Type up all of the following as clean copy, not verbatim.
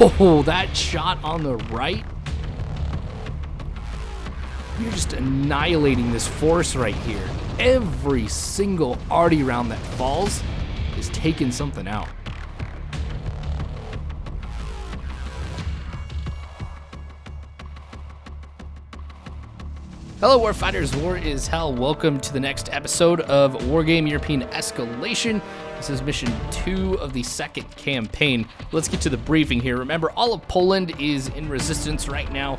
Oh, that shot on the right. You're just annihilating this force right here. Every single arty round that falls is taking something out. Hello Warfighters, war is hell. Welcome to the next episode of Wargame European Escalation. This is mission 2 of the second campaign. Let's get to the briefing here. Remember, all of Poland is in resistance right now,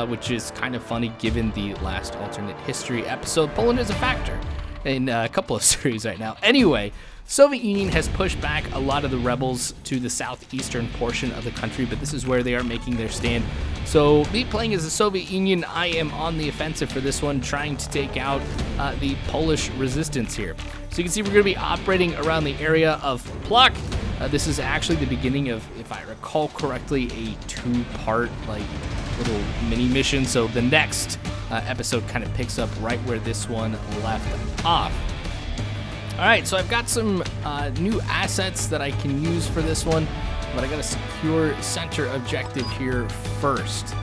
which is kind of funny given the last alternate history episode. Poland is a factor in a couple of series right now. Anyway, Soviet Union has pushed back a lot of the rebels to the southeastern portion of the country, but this is where they are making their stand. So, me playing as the Soviet Union, I am on the offensive for this one, trying to take out the Polish resistance here. So you can see we're going to be operating around the area of Plok. This is actually the beginning of, if I recall correctly, a two-part little mini mission. So the next episode kind of picks up right where this one left off. All right, so I've got some new assets that I can use for this one, but I got to secure center objective here first.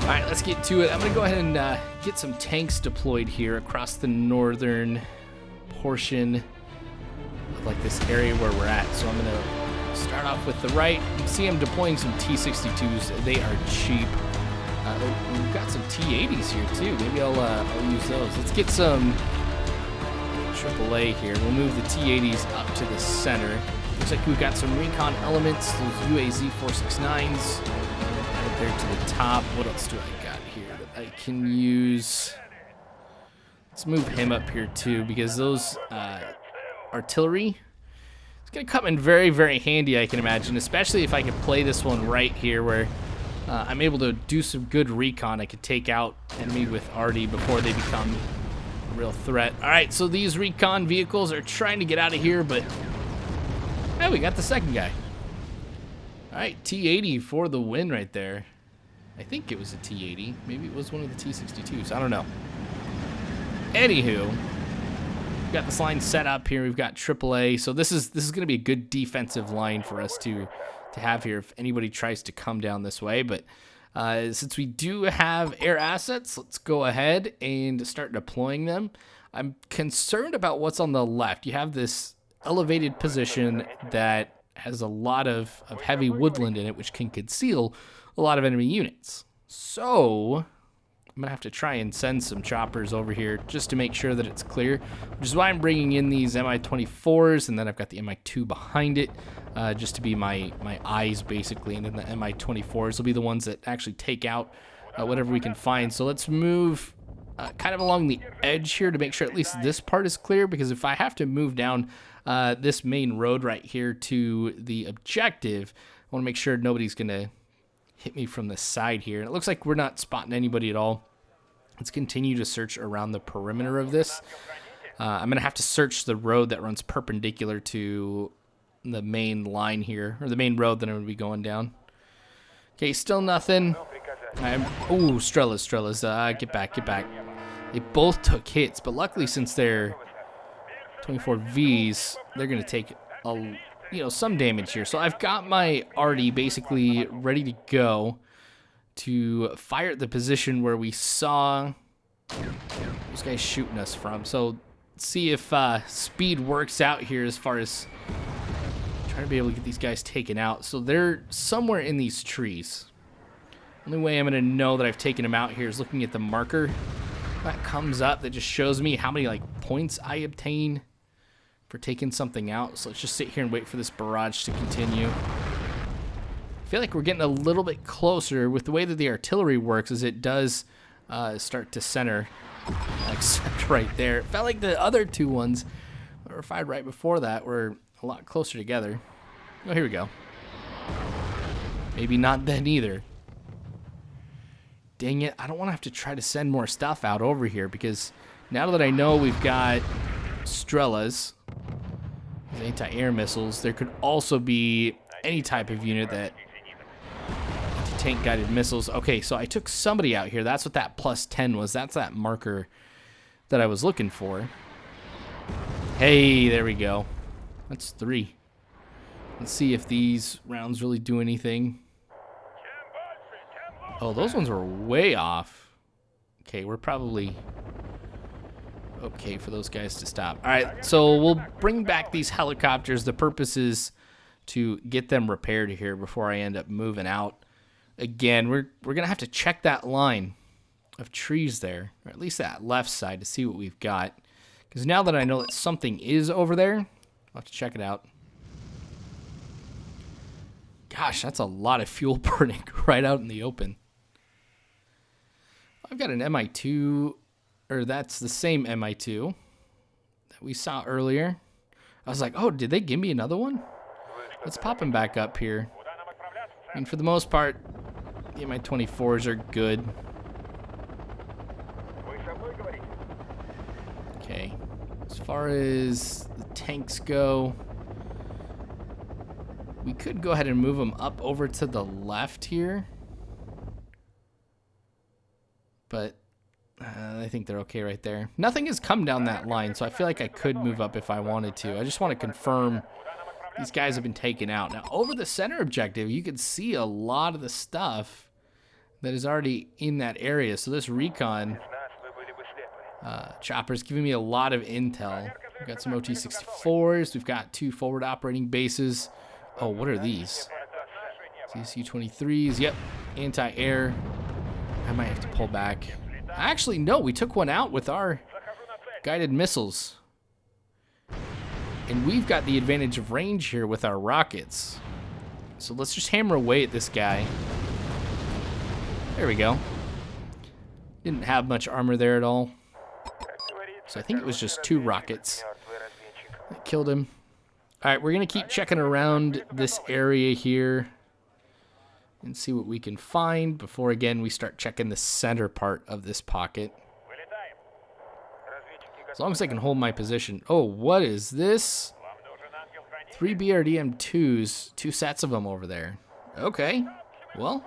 All right, let's get to it. I'm going to go ahead and get some tanks deployed here across the northern portion of this area where we're at. So I'm going to start off with the right. You can see I'm deploying some T-62s. They are cheap. We've got some T-80s here too. Maybe I'll use those. Let's get some AAA here. We'll move the T-80s up to the center. Looks like we've got some recon elements, those UAZ 469s right there to the top. What else do I got here that I can use? Let's move him up here too, because those artillery, it's going to come in very, very handy, I can imagine, especially if I can play this one right here where I'm able to do some good recon. I could take out enemy with arty before they become a real threat. All right, so these recon vehicles are trying to get out of here, but hey, we got the second guy. All right, T-80 for the win right there. I think it was a T-80. Maybe it was one of the T-62s. I don't know. Anywho, we've got this line set up here. We've got AAA. So this is going to be a good defensive line for us to have here if anybody tries to come down this way. But since we do have air assets, let's go ahead and start deploying them. I'm concerned about what's on the left. You have this elevated position that has a lot of heavy woodland in it, which can conceal a lot of enemy units. So I'm going to have to try and send some choppers over here just to make sure that it's clear, which is why I'm bringing in these Mi-24s, and then I've got the Mi-2 behind it, just to be my eyes, basically, and then the Mi-24s will be the ones that actually take out whatever we can find. So let's move kind of along the edge here to make sure at least this part is clear, because if I have to move down this main road right here to the objective, I want to make sure nobody's going to hit me from the side here. And it looks like we're not spotting anybody at all. Let's continue to search around the perimeter of this. I'm going to have to search the road that runs perpendicular to the main line here, or the main road that I'm going to be going down. Okay, still nothing. Oh, Strelas. Get back. They both took hits, but luckily since they're 24Vs, they're going to take some damage here. So I've got my arty basically ready to go to fire at the position where we saw those guys shooting us from. So let's see if speed works out here as far as trying to be able to get these guys taken out. So they're somewhere in these trees. Only way I'm going to know that I've taken them out here is looking at the marker that comes up that just shows me how many points I obtain for taking something out. So let's just sit here and wait for this barrage to continue. I feel like we're getting a little bit closer with the way that the artillery works, as it does start to center, except right there. It felt like the other two ones that were fired right before that were a lot closer together. Oh, here we go. Maybe not then either. Dang it, I don't want to have to try to send more stuff out over here, because now that I know we've got Strelas, anti-air missiles, there could also be any type of unit that tank guided missiles. Okay, so I took somebody out here. That's what that +10 was. That's that marker that I was looking for. Hey, there we go. That's 3. Let's see if these rounds really do anything. Oh, those ones were way off. Okay, we're probably okay for those guys to stop. All right, so we'll bring back these helicopters. The purpose is to get them repaired here before I end up moving out. Again, we're going to have to check that line of trees there, or at least that left side, to see what we've got. Because now that I know that something is over there, I'll have to check it out. Gosh, that's a lot of fuel burning right out in the open. I've got an MI2, or that's the same MI2 that we saw earlier. I was like, oh, did they give me another one? Let's pop him back up here. I mean, for the most part, the MI24s are good. Okay. As far as the tanks go, we could go ahead and move them up over to the left here. But I think they're okay right there. Nothing has come down that line, so I feel like I could move up if I wanted to. I just want to confirm these guys have been taken out. Now, over the center objective, you can see a lot of the stuff that is already in that area. So this recon chopper is giving me a lot of intel. We've got some OT-64s. We've got 2 forward operating bases. Oh, what are these? These U-23s. Yep, anti-air. I might have to pull back. Actually, no, we took one out with our guided missiles. And we've got the advantage of range here with our rockets. So let's just hammer away at this guy. There we go. Didn't have much armor there at all. So I think it was just 2 rockets that killed him. All right, we're going to keep checking around this area here and see what we can find before, again, we start checking the center part of this pocket. As long as I can hold my position. Oh, what is this? 3 BRDM-2s, 2 sets of them over there. Okay, well,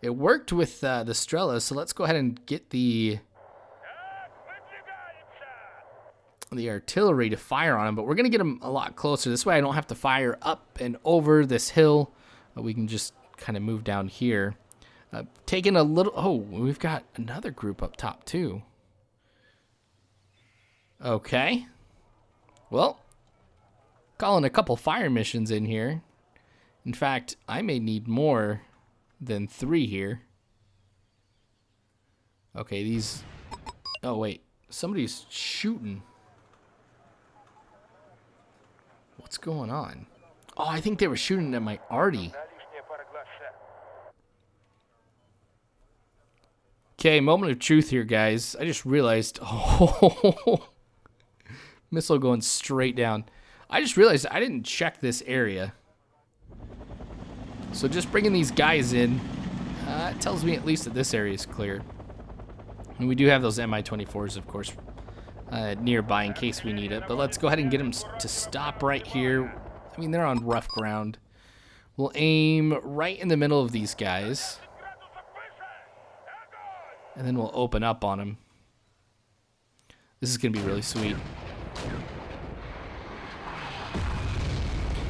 it worked with the Strela, so let's go ahead and get the artillery to fire on them, but we're going to get them a lot closer. This way I don't have to fire up and over this hill. We can just kind of move down here. Taking a little... Oh, we've got another group up top, too. Okay. Well, calling a couple fire missions in here. In fact, I may need more than 3 here. Okay, these... Oh, wait. Somebody's shooting. What's going on? Oh, I think they were shooting at my arty. Okay, moment of truth here, guys. I just realized... Oh, missile going straight down. I just realized I didn't check this area. So just bringing these guys in, it tells me at least that this area is clear. And we do have those Mi-24s, of course, nearby in case we need it. But let's go ahead and get them to stop right here. I mean, they're on rough ground. We'll aim right in the middle of these guys. And then we'll open up on them. This is going to be really sweet.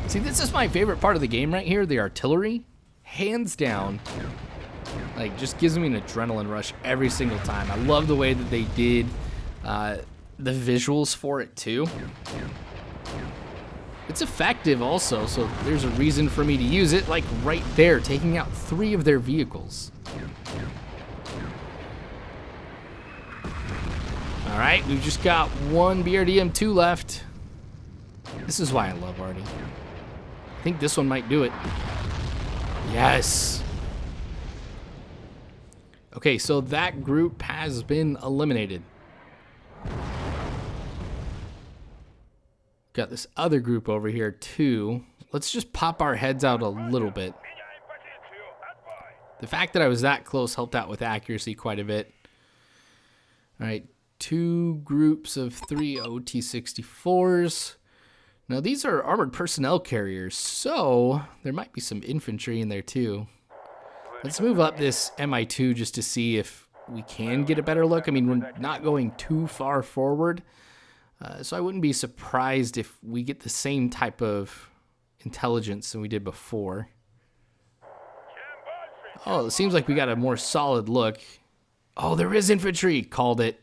See, this is my favorite part of the game right here, the artillery. Hands down. Like, just gives me an adrenaline rush every single time. I love the way that they did the visuals for it, too. It's effective also, so there's a reason for me to use it, like right there, taking out 3 of their vehicles. Alright, we've just got 1 BRDM-2 left. This is why I love Arty. I think this one might do it. Yes! Okay, so that group has been eliminated. Got this other group over here too. Let's just pop our heads out a little bit. The fact that I was that close helped out with accuracy quite a bit. Alright, 2 groups of 3 OT-64s. Now these are armored personnel carriers, so there might be some infantry in there too. Let's move up this Mi-2 just to see if we can get a better look. I mean, we're not going too far forward, so I wouldn't be surprised if we get the same type of intelligence than we did before. Oh, it seems like we got a more solid look. Oh, there is infantry. Called it.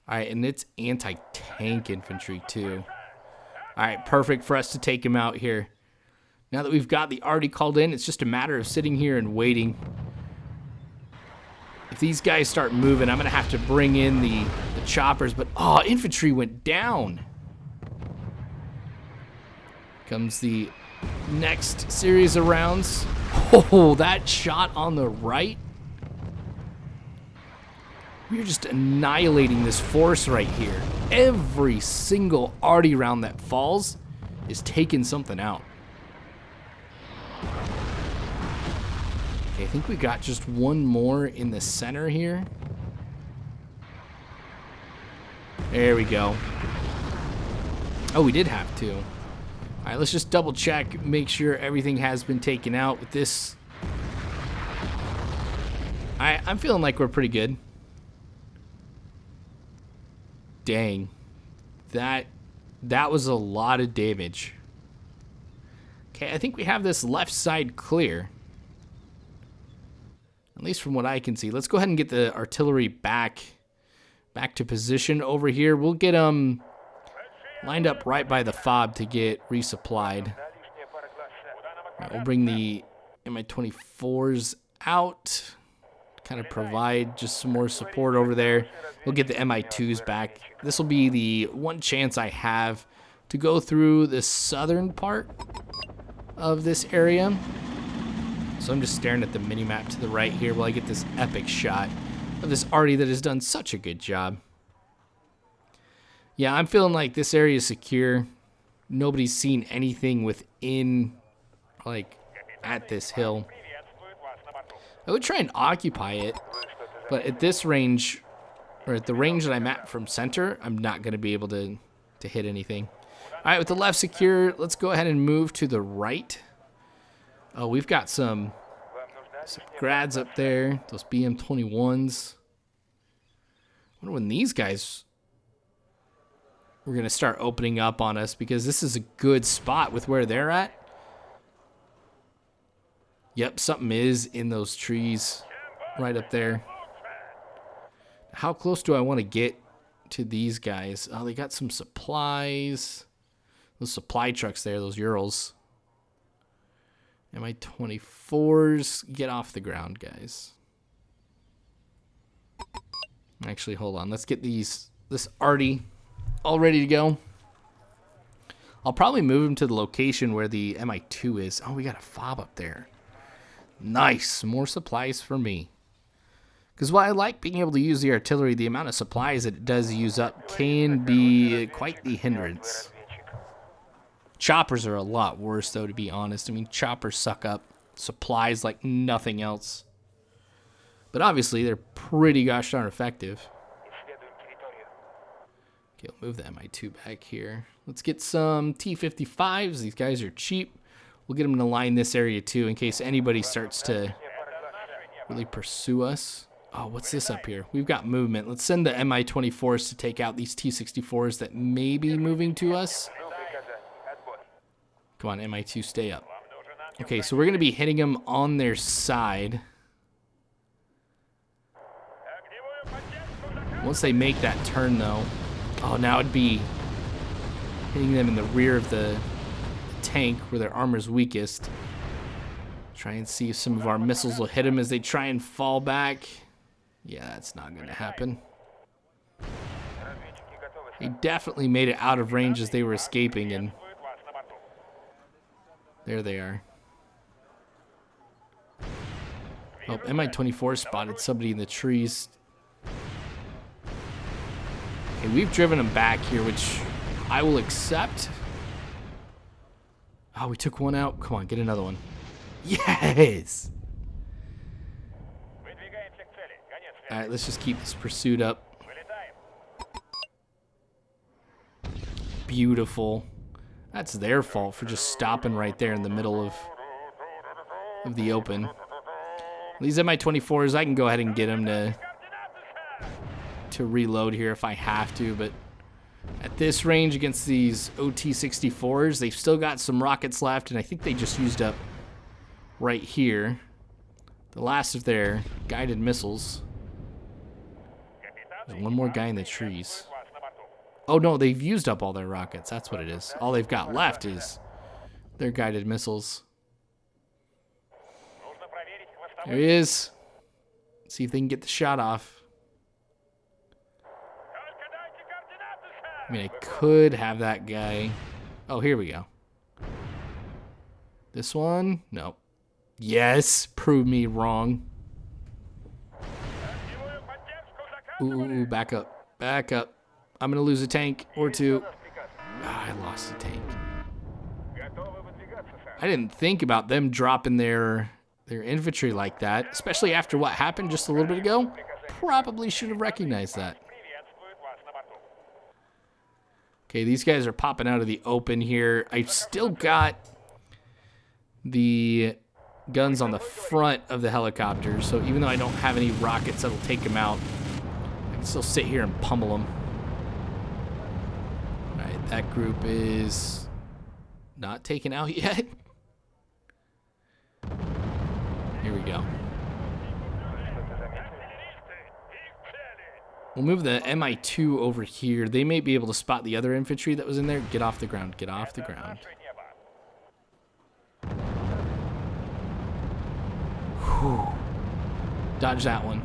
All right, and it's anti-tank infantry too. All right, perfect for us to take him out here. Now that we've got the arty called in, it's just a matter of sitting here and waiting. If these guys start moving, I'm going to have to bring in the choppers. But, oh, infantry went down. Comes the next series of rounds. Oh, that shot on the right. We're just annihilating this force right here. Every single arty round that falls is taking something out. Okay, I think we got just one more in the center here. There we go. Oh, we did have two. All right, let's just double check, make sure everything has been taken out with this. All right, I'm feeling like we're pretty good. Dang, that was a lot of damage. Okay, I think we have this left side clear. At least from what I can see. Let's go ahead and get the artillery back to position over here. We'll get them lined up right by the fob to get resupplied. Right, we'll bring the Mi-24s out. Kind of provide just some more support over there. We'll get the Mi-2s back. This will be the one chance I have to go through the southern part of this area. So I'm just staring at the mini-map to the right here while I get this epic shot of this arty that has done such a good job. Yeah, I'm feeling like this area is secure. Nobody's seen anything within, like, at this hill. I would try and occupy it, but at this range, or at the range that I'm at from center, I'm not going to be able to hit anything. All right, with the left secure, let's go ahead and move to the right. Oh, we've got some grads up there, those BM-21s. I wonder when these guys were going to start opening up on us, because this is a good spot with where they're at. Yep, something is in those trees right up there. How close do I want to get to these guys? Oh, they got some supplies. Those supply trucks there, those Urals. Mi-24s, get off the ground, guys. Actually, hold on. Let's get this arty all ready to go. I'll probably move him to the location where the Mi-2 is. Oh, we got a fob up there. Nice. More supplies for me. Because while I like being able to use the artillery, the amount of supplies that it does use up can be quite the hindrance. Choppers are a lot worse, though, to be honest. I mean, choppers suck up supplies like nothing else. But obviously, they're pretty gosh darn effective. Okay, I'll move the Mi-2 back here. Let's get some T-55s. These guys are cheap. We'll get them in a line this area, too, in case anybody starts to really pursue us. Oh, what's this up here? We've got movement. Let's send the Mi-24s to take out these T-64s that may be moving to us. Come on, Mi-2, stay up. Okay, so we're going to be hitting them on their side. Once they make that turn, though, oh, now it'd be hitting them in the rear of the tank where their armor's weakest. Try and see if some of our missiles will hit them as they try and fall back. Yeah, that's not going to happen. They definitely made it out of range as they were escaping, and there they are. Oh, Mi-24 spotted somebody in the trees. Okay, we've driven them back here, which I will accept. Oh, we took one out. Come on, get another one. Yes! Alright, let's just keep this pursuit up. Beautiful. That's their fault for just stopping right there in the middle of the open. These Mi-24s, I can go ahead and get them to reload here if I have to, but At this range against these OT-64s, they've still got some rockets left, and I think they just used up right here the last of their guided missiles. There's one more guy in the trees. Oh no, they've used up all their rockets. That's what it is. All they've got left is their guided missiles. There he is. Let's see if they can get the shot off. I mean, I could have that guy. Oh, here we go. This one? No. Yes, prove me wrong. Ooh, back up. Back up. I'm going to lose a tank or two. I lost a tank. I didn't think about them dropping their infantry like that, especially after what happened just a little bit ago. Probably should have recognized that. Okay, these guys are popping out of the open here. I've still got the guns on the front of the helicopters, so even though I don't have any rockets that'll take them out, I can still sit here and pummel them. All right, that group is not taken out yet. Here we go. We'll move the Mi-2 over here. They may be able to spot the other infantry that was in there. Get off the ground. Get off the ground. Whew. Dodge that one.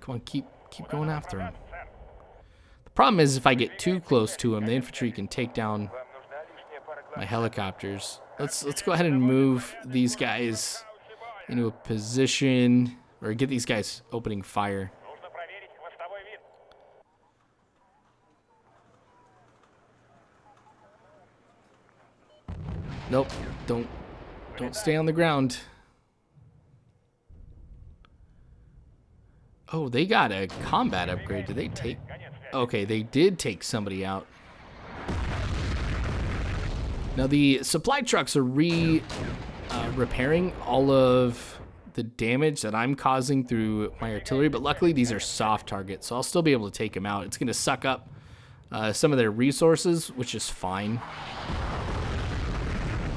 Come on, keep going after him. The problem is if I get too close to him, the infantry can take down my helicopters. Let's go ahead and move these guys into a position, or get these guys opening fire. Nope, don't stay on the ground. Oh, they got a combat upgrade. Did they take? Okay, they did take somebody out. Now the supply trucks are repairing all of the damage that I'm causing through my artillery, but luckily these are soft targets, so I'll still be able to take them out. It's going to suck up some of their resources, which is fine.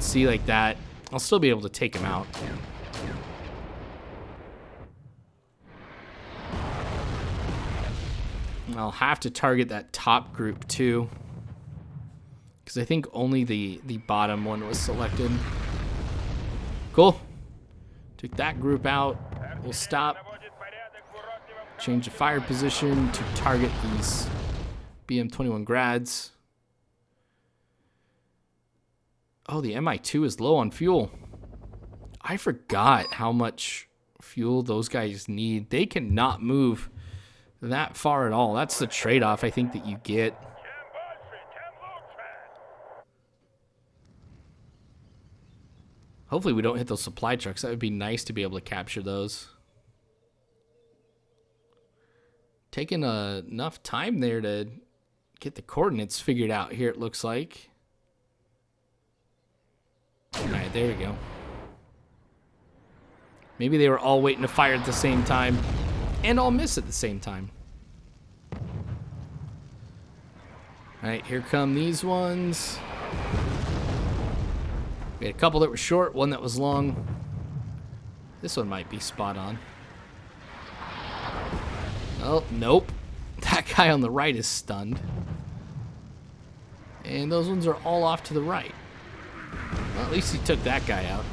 See, like that, I'll still be able to take them out. I'll have to target that top group too, because I think only the bottom one was selected. Cool. Took that group out. We'll stop. Change the fire position to target these BM-21 grads. Oh, the Mi-2 is low on fuel. I forgot how much fuel those guys need. They cannot move that far at all. That's the trade-off I think that you get. Hopefully we don't hit those supply trucks. That would be nice to be able to capture those. Taking enough time there to get the coordinates figured out here, it looks like. Alright, there we go. Maybe they were all waiting to fire at the same time and all miss at the same time. Alright, here come these ones. We had a couple that were short, one that was long. This one might be spot on. Oh, nope. That guy on the right is stunned. And those ones are all off to the right. Well, at least he took that guy out.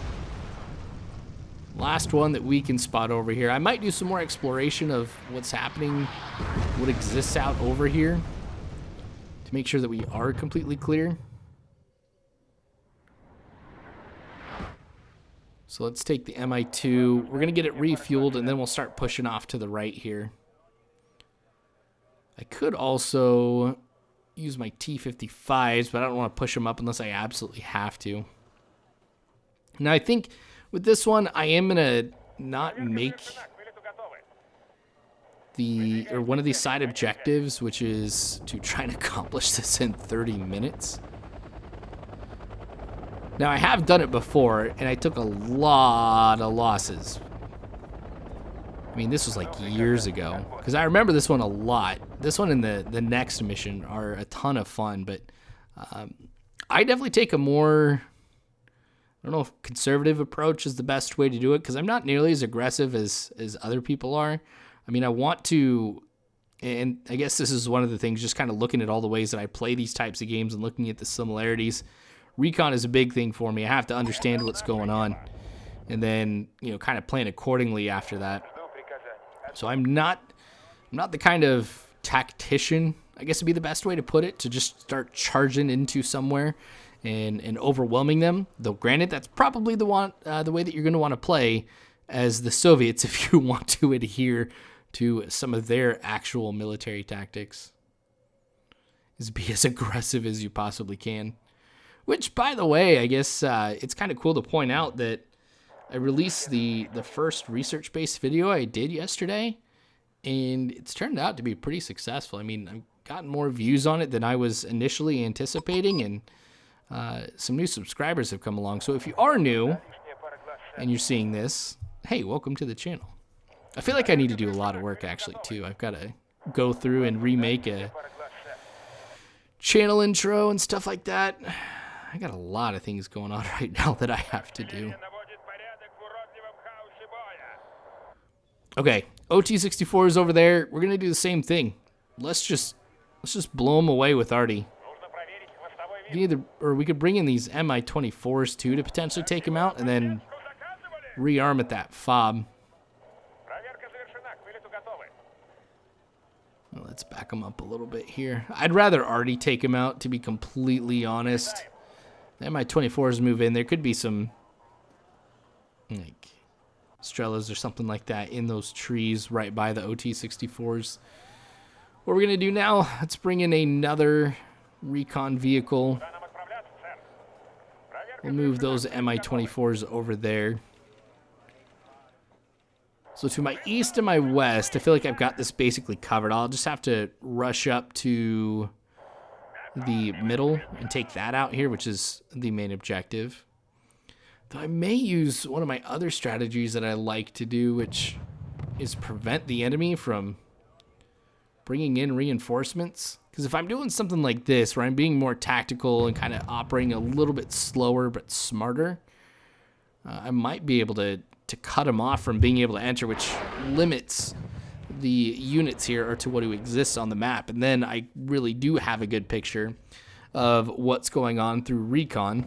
Last one that we can spot over here. I might do some more exploration of what's happening, what exists out over here, to make sure that we are completely clear. So let's take the Mi-2. We're going to get it refueled, and then we'll start pushing off to the right here. I could also use my T-55s, but I don't want to push them up unless I absolutely have to. Now, I think with this one, I am going to not make one of these side objectives, which is to try and accomplish this in 30 minutes. Now, I have done it before, and I took a lot of losses. I mean, this was like years ago, because I remember this one a lot. this one and the next mission are a ton of fun, but I definitely take a more, I don't know if conservative approach is the best way to do it, because I'm not nearly as aggressive as other people are. I mean, I want to, and I guess this is one of the things, just kind of looking at all the ways that I play these types of games and looking at the similarities. Recon is a big thing for me. I have to understand what's going on, and then, you know, kind of plan accordingly after that. So I'm not the kind of tactician, I guess would be the best way to put it, to just start charging into somewhere and overwhelming them. Though granted, that's probably the way that you're going to want to play as the Soviets if you want to adhere to some of their actual military tactics, is be as aggressive as you possibly can. Which, by the way, I guess it's kind of cool to point out that I released the first research-based video I did yesterday, and it's turned out to be pretty successful. I mean, I've gotten more views on it than I was initially anticipating, and some new subscribers have come along. So if you are new and you're seeing this, hey, welcome to the channel. I feel like I need to do a lot of work, actually, too. I've got to go through and remake a channel intro and stuff like that. I got a lot of things going on right now that I have to do. Okay, OT-64 is over there. We're gonna do the same thing. Let's just blow them away with Artie. We could bring in these Mi-24s too to potentially take him out, and then rearm at that fob. Well, let's back him up a little bit here. I'd rather Artie take him out, to be completely honest. The Mi-24s move in. There could be some, like, Strellas or something like that in those trees right by the OT-64s. What we're going to do now, let's bring in another recon vehicle. We'll move those Mi-24s over there. So to my east and my west, I feel like I've got this basically covered. I'll just have to rush up to the middle and take that out here, which is the main objective. Though I may use one of my other strategies that I like to do, which is prevent the enemy from bringing in reinforcements. Because if I'm doing something like this, where I'm being more tactical and kind of operating a little bit slower but smarter, I might be able to cut them off from being able to enter, which limits the units here or to what exists on the map. And then I really do have a good picture of what's going on through recon.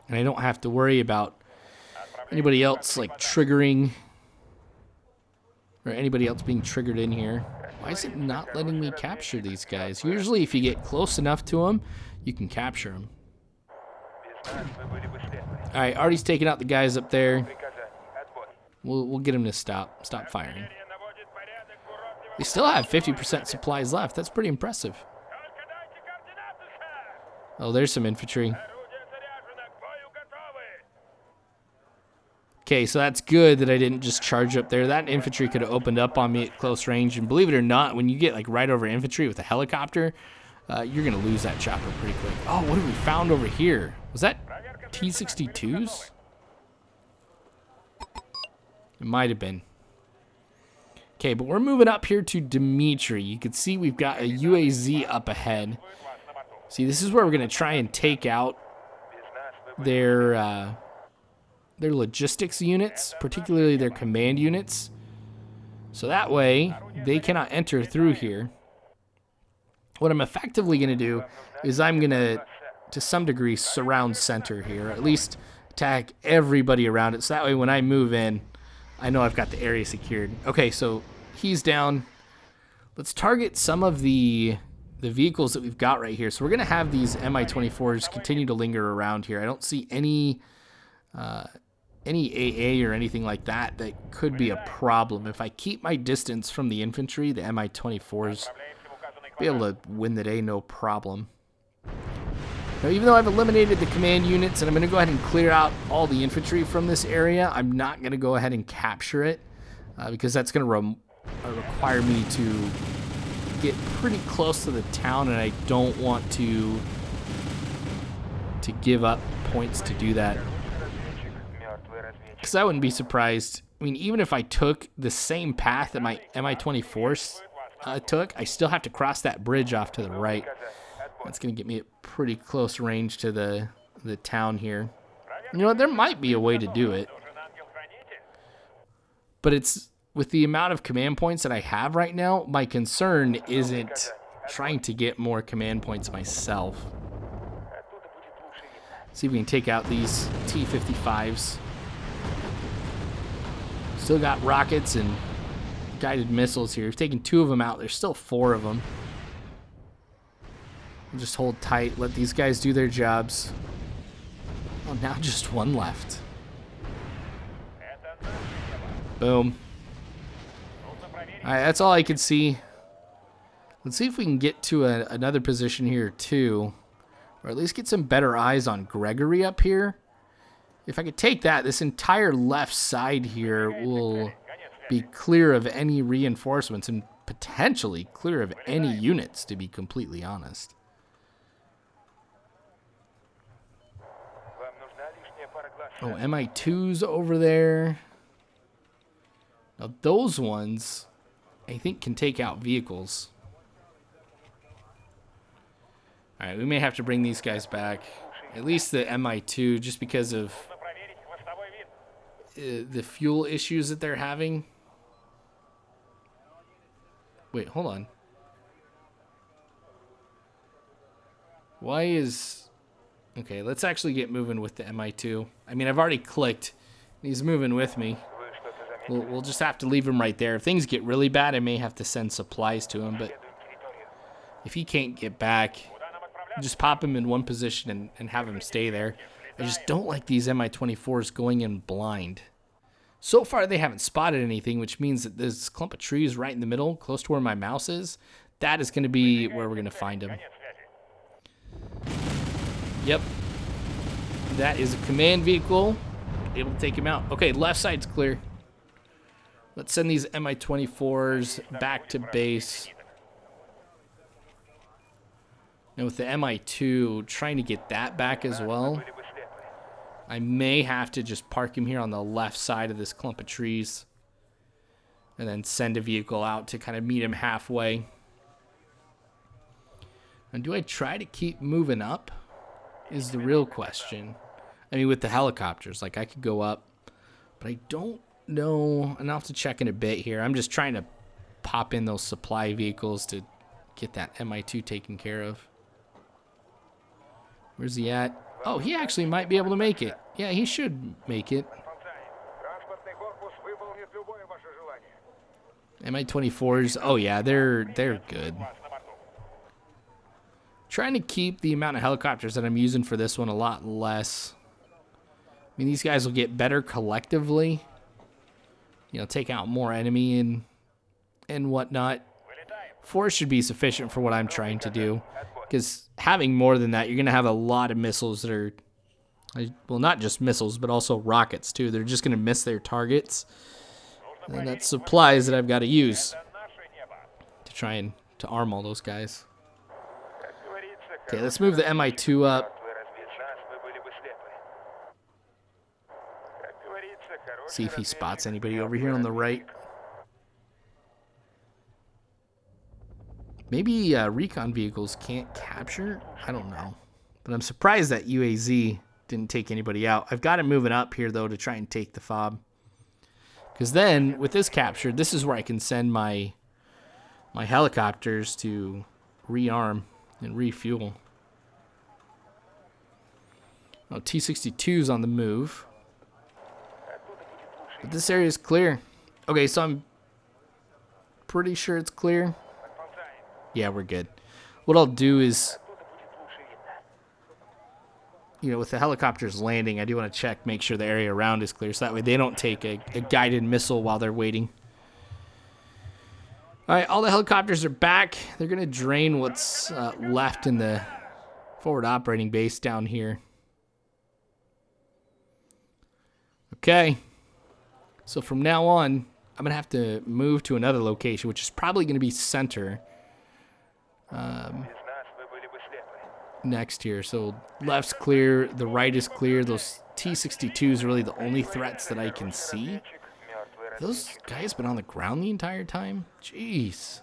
And I don't have to worry about anybody else like triggering, or anybody else being triggered in here. Why is it not letting me capture these guys? Usually if you get close enough to them, you can capture them. Alright, Artie's taking out the guys up there. We'll get him to stop firing. They still have 50% supplies left. That's pretty impressive. Oh, there's some infantry. Okay, so that's good that I didn't just charge up there. That infantry could have opened up on me at close range. And believe it or not, when you get like right over infantry with a helicopter, you're going to lose that chopper pretty quick. Oh, what have we found over here? Was that T-62s? It might have been. Okay, but we're moving up here to Dmitry. You can see we've got a UAZ up ahead. See, this is where we're going to try and take out their logistics units, particularly their command units. So that way, they cannot enter through here. What I'm effectively going to do is I'm going to some degree, surround center here, or at least attack everybody around it. So that way, when I move in, I know I've got the area secured. Okay, so he's down. Let's target some of the vehicles that we've got right here. So we're going to have these Mi-24s continue to linger around here. I don't see any AA or anything like that that could be a problem. If I keep my distance from the infantry, the Mi-24s be able to win the day no problem. Now, even though I've eliminated the command units and I'm going to go ahead and clear out all the infantry from this area, I'm not going to go ahead and capture it because that's going to require me to get pretty close to the town, and I don't want to give up points to do that. Because I wouldn't be surprised. I mean, even if I took the same path that my Mi-24s took. I still have to cross that bridge off to the right. That's going to get me at pretty close range to the town here. You know, there might be a way to do it. But it's with the amount of command points that I have right now, my concern isn't trying to get more command points myself. See if we can take out these T-55s. Still got rockets and guided missiles here. We've taken 2 of them out. There's still 4 of them. We'll just hold tight. Let these guys do their jobs. Oh, now just 1 left. Boom. Alright, that's all I can see. Let's see if we can get to another position here, too. Or at least get some better eyes on Gregory up here. If I could take that, this entire left side here will be clear of any reinforcements and potentially clear of any units, to be completely honest. Oh, MI2's over there. Now, those ones, I think, can take out vehicles. All right, we may have to bring these guys back. At least the MI2, just because of the fuel issues that they're having. Wait, hold on. Why is... Okay, let's actually get moving with the MI2. I mean, I've already clicked. He's moving with me. We'll just have to leave him right there. If things get really bad, I may have to send supplies to him. But if he can't get back, just pop him in one position and have him stay there. I just don't like these Mi-24s going in blind. So far, they haven't spotted anything, which means that this clump of trees right in the middle, close to where my mouse is, that is going to be where we're going to find him. Yep. That is a command vehicle. It'll take him out. Okay, left side's clear. Let's send these Mi-24s back to base. Now with the Mi-2, trying to get that back as well. I may have to just park him here on the left side of this clump of trees. And then send a vehicle out to kind of meet him halfway. And do I try to keep moving up? Is the real question. I mean, with the helicopters, like I could go up. But I don't know. And I'll have to check in a bit here. I'm just trying to pop in those supply vehicles to get that Mi-2 taken care of. Where's he at? Oh, he actually might be able to make it. Yeah, he should make it. Mi-24s, oh yeah, they're good. Trying to keep the amount of helicopters that I'm using for this one a lot less. I mean, these guys will get better collectively. You know, take out more enemy and whatnot. 4 should be sufficient for what I'm trying to do. Because having more than that, you're going to have a lot of missiles that are, well, not just missiles, but also rockets, too. They're just going to miss their targets. And that's supplies that I've got to use to try and to arm all those guys. Okay, let's move the Mi-2 up. See if he spots anybody over here on the right. Maybe recon vehicles can't capture? I don't know. But I'm surprised that UAZ didn't take anybody out. I've got him moving up here, though, to try and take the fob. Because then, with this captured, this is where I can send my helicopters to rearm and refuel. Oh, T-62's on the move. But this area is clear. Okay, so I'm pretty sure it's clear. Yeah, we're good. What I'll do is, you know, with the helicopters landing, I do want to check, make sure the area around is clear, so that way they don't take a guided missile while they're waiting. All right, all the helicopters are back. They're going to drain what's left in the forward operating base down here. Okay. So from now on, I'm going to have to move to another location, which is probably going to be center. Next here. So left's clear, the right is clear. Those T-62s are really the only threats that I can see. Those guys been on the ground the entire time? Jeez.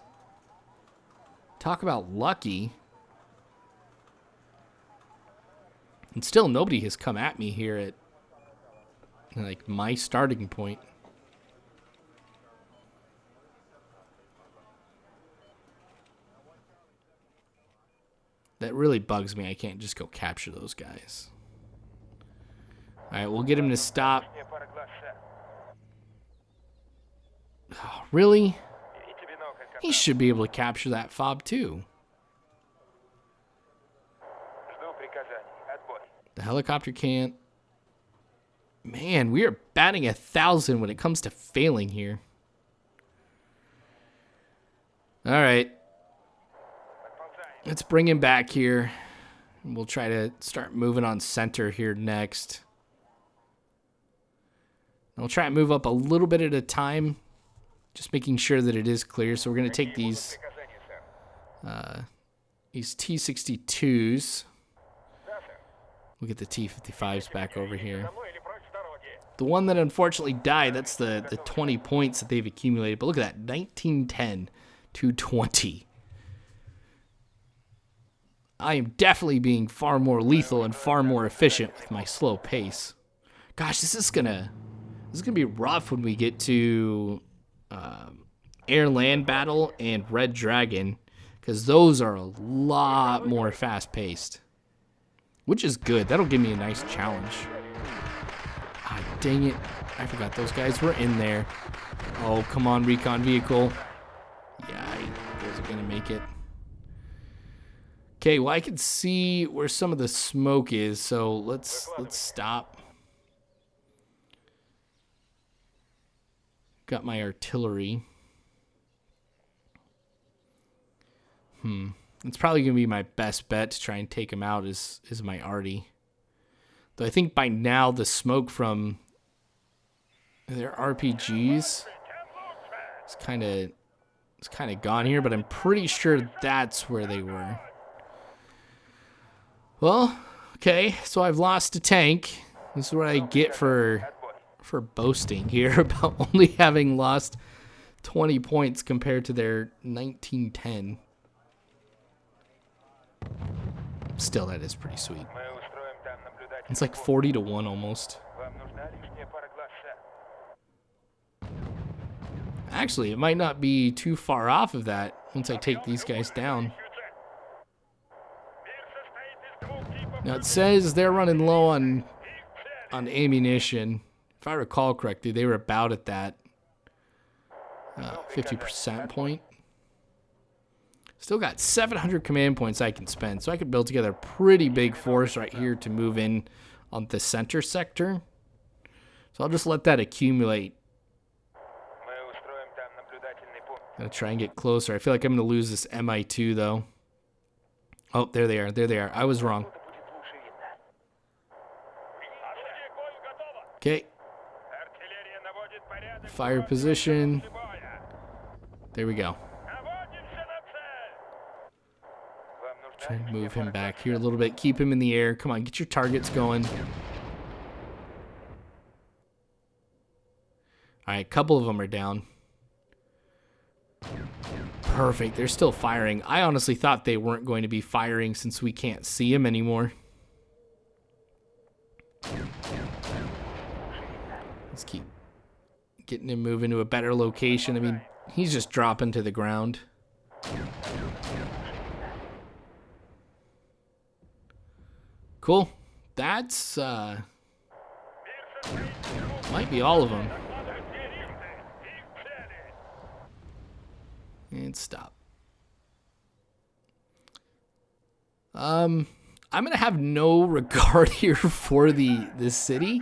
Talk about lucky. And still nobody has come at me here at like my starting point. That really bugs me. I can't just go capture those guys. Alright, we'll get him to stop. Oh, really? He should be able to capture that fob too. The helicopter can't. Man, we are batting 1,000 when it comes to failing here. Alright. Let's bring him back here. We'll try to start moving on center here next. I'll try and move up a little bit at a time, just making sure that it is clear. So we're going to take these T-62s. We'll get the T-55s back over here. The one that unfortunately died, that's the 20 points that they've accumulated. But look at that, 1910 to 20. I am definitely being far more lethal and far more efficient with my slow pace. Gosh, this is gonna be rough when we get to air-land battle and Red Dragon, because those are a lot more fast-paced, which is good. That'll give me a nice challenge. Ah, dang it! I forgot those guys were in there. Oh, come on, recon vehicle. Yeah, I wasn't gonna make it. Okay, well, I can see where some of the smoke is, so let's stop. Got my artillery. It's probably going to be my best bet to try and take him out is my arty. Though I think by now the smoke from their RPGs is kind of gone here, but I'm pretty sure that's where they were. Well, okay, so I've lost a tank. This is what I get for boasting here about only having lost 20 points compared to their 1910. Still, that is pretty sweet. It's like 40-1 almost. Actually, it might not be too far off of that once I take these guys down. Now it says they're running low on ammunition. If I recall correctly, they were about at that 50% point. Still got 700 command points I can spend, so I could build together a pretty big force right here to move in on the center sector. So I'll just let that accumulate. Gonna try and get closer. I feel like I'm gonna lose this MI2 though. Oh, there they are. There they are. I was wrong. Okay. Fire position. There we go. Try and move him back here a little bit. Keep him in the air. Come on, get your targets going. All right, a couple of them are down. Perfect. They're still firing. I honestly thought they weren't going to be firing since we can't see them anymore. Let's keep getting him moving to a better location. I mean, he's just dropping to the ground. Cool. That's, might be all of them. And stop. I'm gonna have no regard here for the city.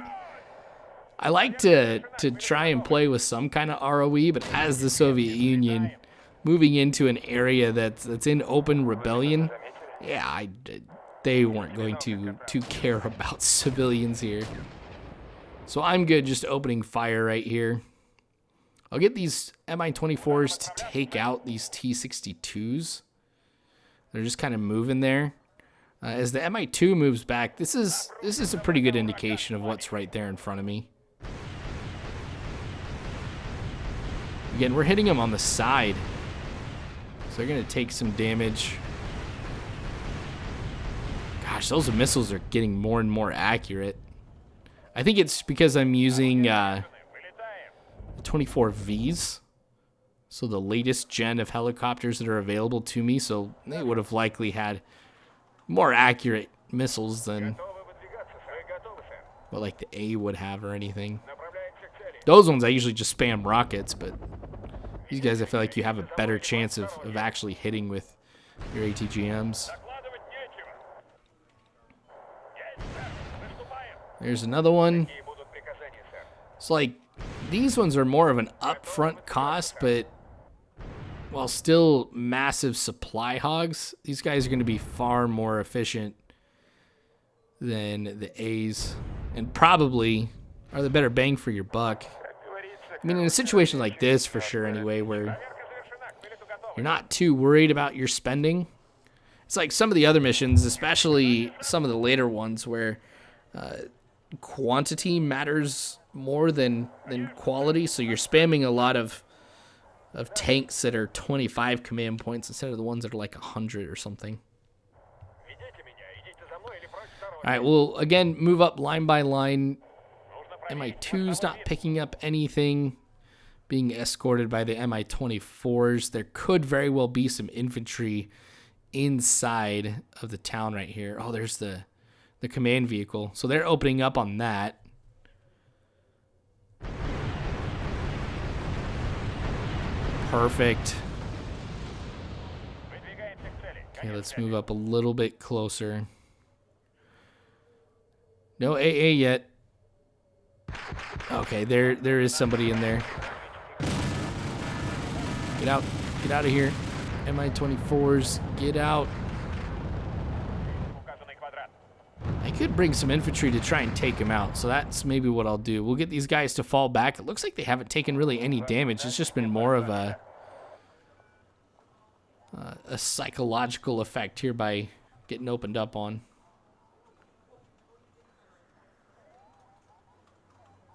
I like to try and play with some kind of ROE, but as the Soviet Union moving into an area that's in open rebellion, yeah, they weren't going to care about civilians here. So I'm good just opening fire right here. I'll get these Mi-24s to take out these T-62s. They're just kind of moving there. As the Mi-2 moves back, this is a pretty good indication of what's right there in front of me. Again, we're hitting them on the side. So they're going to take some damage. Gosh, those missiles are getting more and more accurate. I think it's because I'm using 24Vs. So the latest gen of helicopters that are available to me. So they would have likely had more accurate missiles than what like the A would have or anything. Those ones I usually just spam rockets, but these guys I feel like you have a better chance of actually hitting with your ATGMs. There's another one. It's like these ones are more of an upfront cost, but while still massive supply hogs, these guys are going to be far more efficient than the A's and probably are the better bang for your buck. I mean, in a situation like this, for sure anyway, where you're not too worried about your spending. It's like some of the other missions, especially some of the later ones where quantity matters more than quality. So you're spamming a lot of tanks that are 25 command points instead of the ones that are like 100 or something. All right, we'll again move up line by line. MI2's not picking up anything, being escorted by the MI24s. There could very well be some infantry inside of the town right here. Oh, there's the command vehicle. So they're opening up on that. Perfect. Okay, let's move up a little bit closer. No AA yet. Okay, there is somebody in there. Get out of here. MI24s, get out. I could bring some infantry to try and take him out, so that's maybe what I'll do. We'll get these guys to fall back. It looks like they haven't taken really any damage. It's just been more of a psychological effect here by getting opened up on.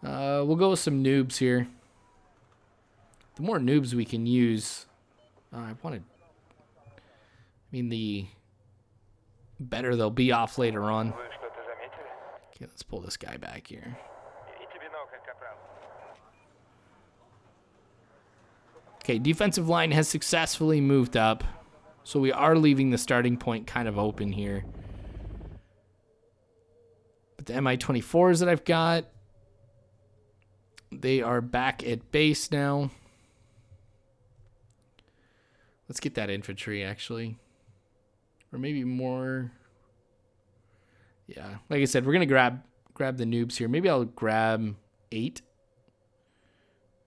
We'll go with some noobs here. The more noobs we can use, the better they'll be off later on. Okay, let's pull this guy back here. Okay, defensive line has successfully moved up, so we are leaving the starting point kind of open here. But the MI24s that I've got, they are back at base now. Let's get that infantry, actually. Or maybe more. Yeah, like I said, we're going to grab the noobs here. Maybe I'll grab 8.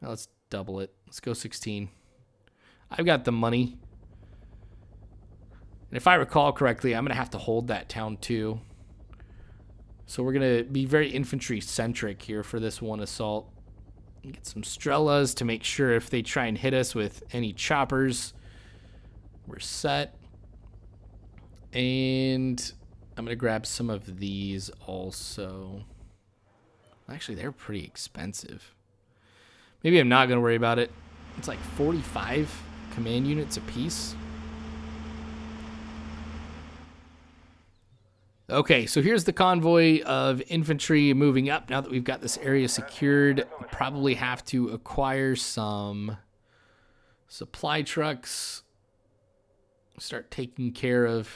Now let's double it. Let's go 16. I've got the money. And if I recall correctly, I'm going to have to hold that town too. So we're going to be very infantry-centric here for this one assault. Get some Strellas to make sure if they try and hit us with any choppers, we're set. And I'm going to grab some of these also. Actually, they're pretty expensive. Maybe I'm not going to worry about it. It's like 45 command units a piece. Okay, so here's the convoy of infantry moving up. Now that we've got this area secured, we'll probably have to acquire some supply trucks. Start taking care of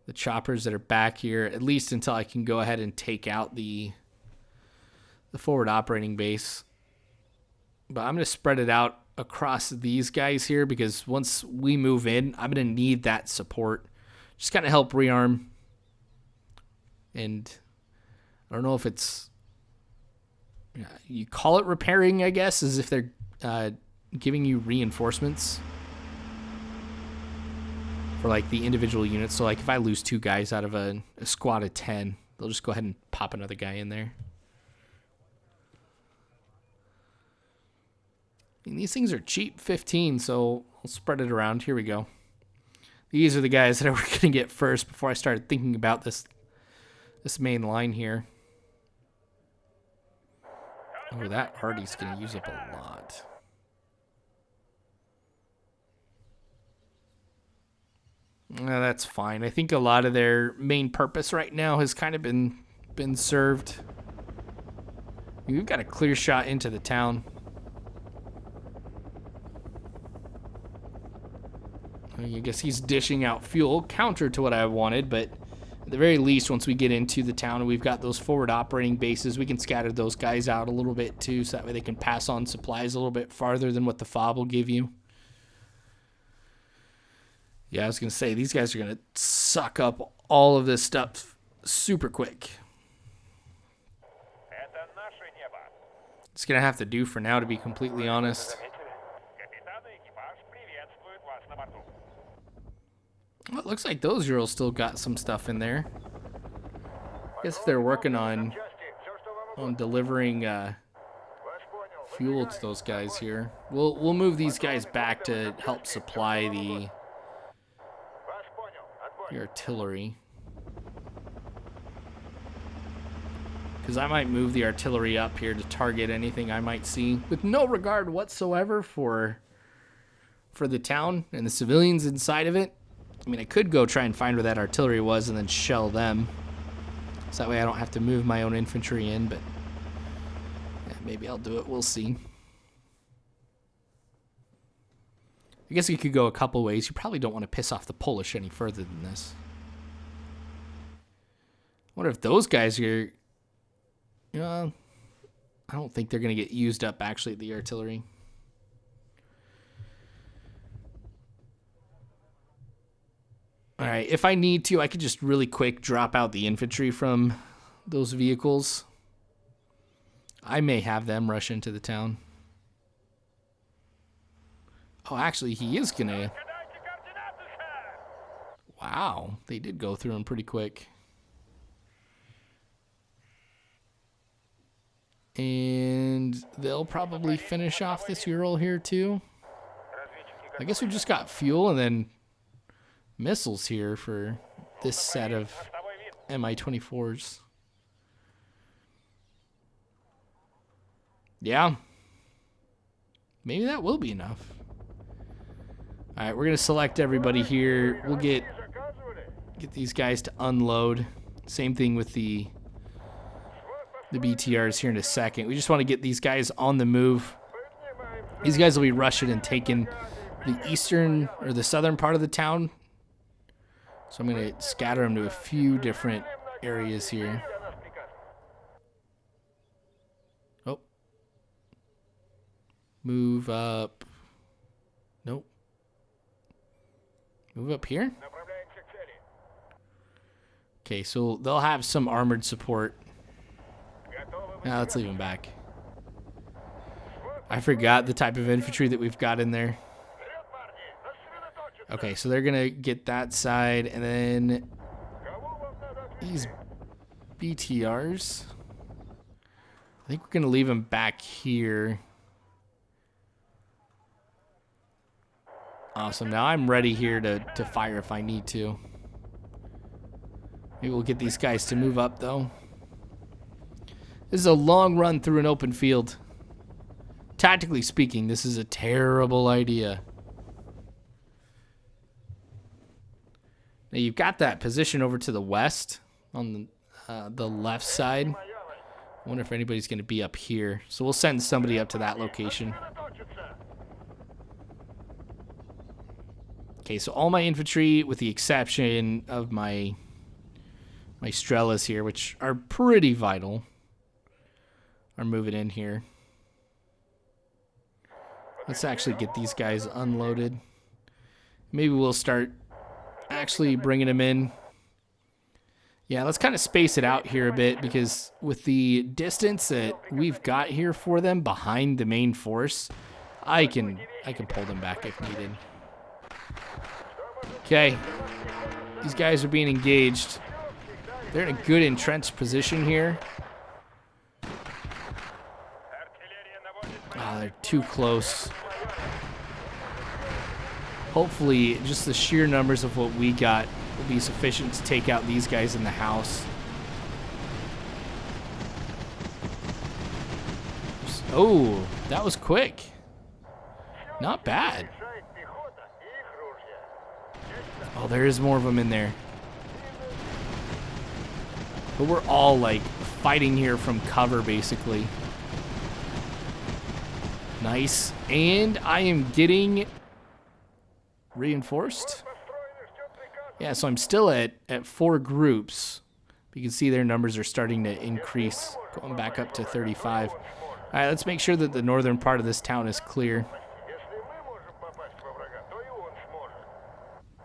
the choppers that are back here, at least until I can go ahead and take out the forward operating base. But I'm going to spread it out across these guys here because once we move in, I'm going to need that support. Just kind of help rearm. And I don't know if it's, you call it repairing, I guess, as if they're giving you reinforcements for like the individual units. So like if I lose 2 guys out of a squad of 10, they'll just go ahead and pop another guy in there. And these things are cheap, 15, so I'll spread it around. Here we go. These are the guys that I were going to get first before I started thinking about this main line here. Oh, that Hardy's going to use up a lot. That's fine. I think a lot of their main purpose right now has kind of been served. We've got a clear shot into the town. I guess he's dishing out fuel, counter to what I wanted, but at the very least, once we get into the town and we've got those forward operating bases, we can scatter those guys out a little bit too, so that way they can pass on supplies a little bit farther than what the fob will give you. Yeah, I was going to say, these guys are going to suck up all of this stuff super quick. It's going to have to do for now, to be completely honest. Well, it looks like those Urals still got some stuff in there. I guess if they're working on delivering fuel to those guys here. We'll move these guys back to help supply the artillery. Because I might move the artillery up here to target anything I might see, with no regard whatsoever for the town and the civilians inside of it. I mean, I could go try and find where that artillery was and then shell them. So that way I don't have to move my own infantry in, but yeah, maybe I'll do it. We'll see. I guess you could go a couple ways. You probably don't want to piss off the Polish any further than this. I wonder if those guys are... I don't think they're going to get used up, actually, the artillery. Alright, if I need to, I could just really quick drop out the infantry from those vehicles. I may have them rush into the town. Oh, actually, he is going to... Wow, they did go through him pretty quick. And they'll probably finish off this Ural here, too. I guess we just got fuel and then missiles here for this set of Mi-24s. Yeah. Maybe that will be enough. Alright, we're going to select everybody here. We'll get these guys to unload. Same thing with the BTRs here in a second. We just want to get these guys on the move. These guys will be rushing and taking the eastern or the southern part of the town. So I'm going to scatter them to a few different areas here. Oh. Move up. Nope. Move up here. Okay, so they'll have some armored support. Now let's leave them back. I forgot the type of infantry that we've got in there. Okay, so they're going to get that side, and then these BTRs. I think we're going to leave them back here. Awesome. Now I'm ready here to fire if I need to. Maybe we'll get these guys to move up, though. This is a long run through an open field. Tactically speaking, this is a terrible idea. Now you've got that position over to the west on the left side. I wonder if anybody's going to be up here. So we'll send somebody up to that location. Okay, so all my infantry, with the exception of my Strelas here, which are pretty vital, are moving in here. Let's actually get these guys unloaded. Maybe we'll start actually bringing them in. Yeah, let's kind of space it out here a bit, because with the distance that we've got here for them behind the main force, I can pull them back if needed. Okay, these guys are being engaged. They're in a good entrenched position here. Ah, they're too close. Hopefully, just the sheer numbers of what we got will be sufficient to take out these guys in the house. Oh, that was quick. Not bad. Oh, there is more of them in there. But we're all, like, fighting here from cover, basically. Nice. And I am getting reinforced. Yeah, so I'm still at 4 groups. You can see their numbers are starting to increase, going back up to 35. All right, let's make sure that the northern part of this town is clear.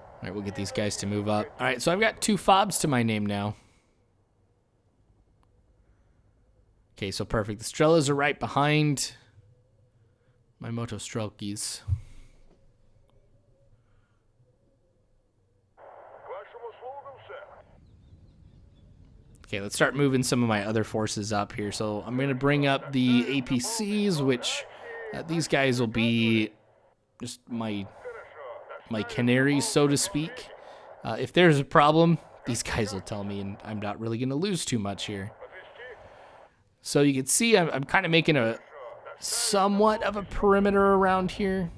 All right, we'll get these guys to move up. All right, so I've got 2 fobs to my name now. Okay, so perfect. The Strellas are right behind my Motostrelkis. Okay, let's start moving some of my other forces up here. So I'm going to bring up the APCs, which these guys will be just my canaries, so to speak. If there's a problem, these guys will tell me, and I'm not really going to lose too much here. So you can see I'm kind of making a somewhat of a perimeter around here.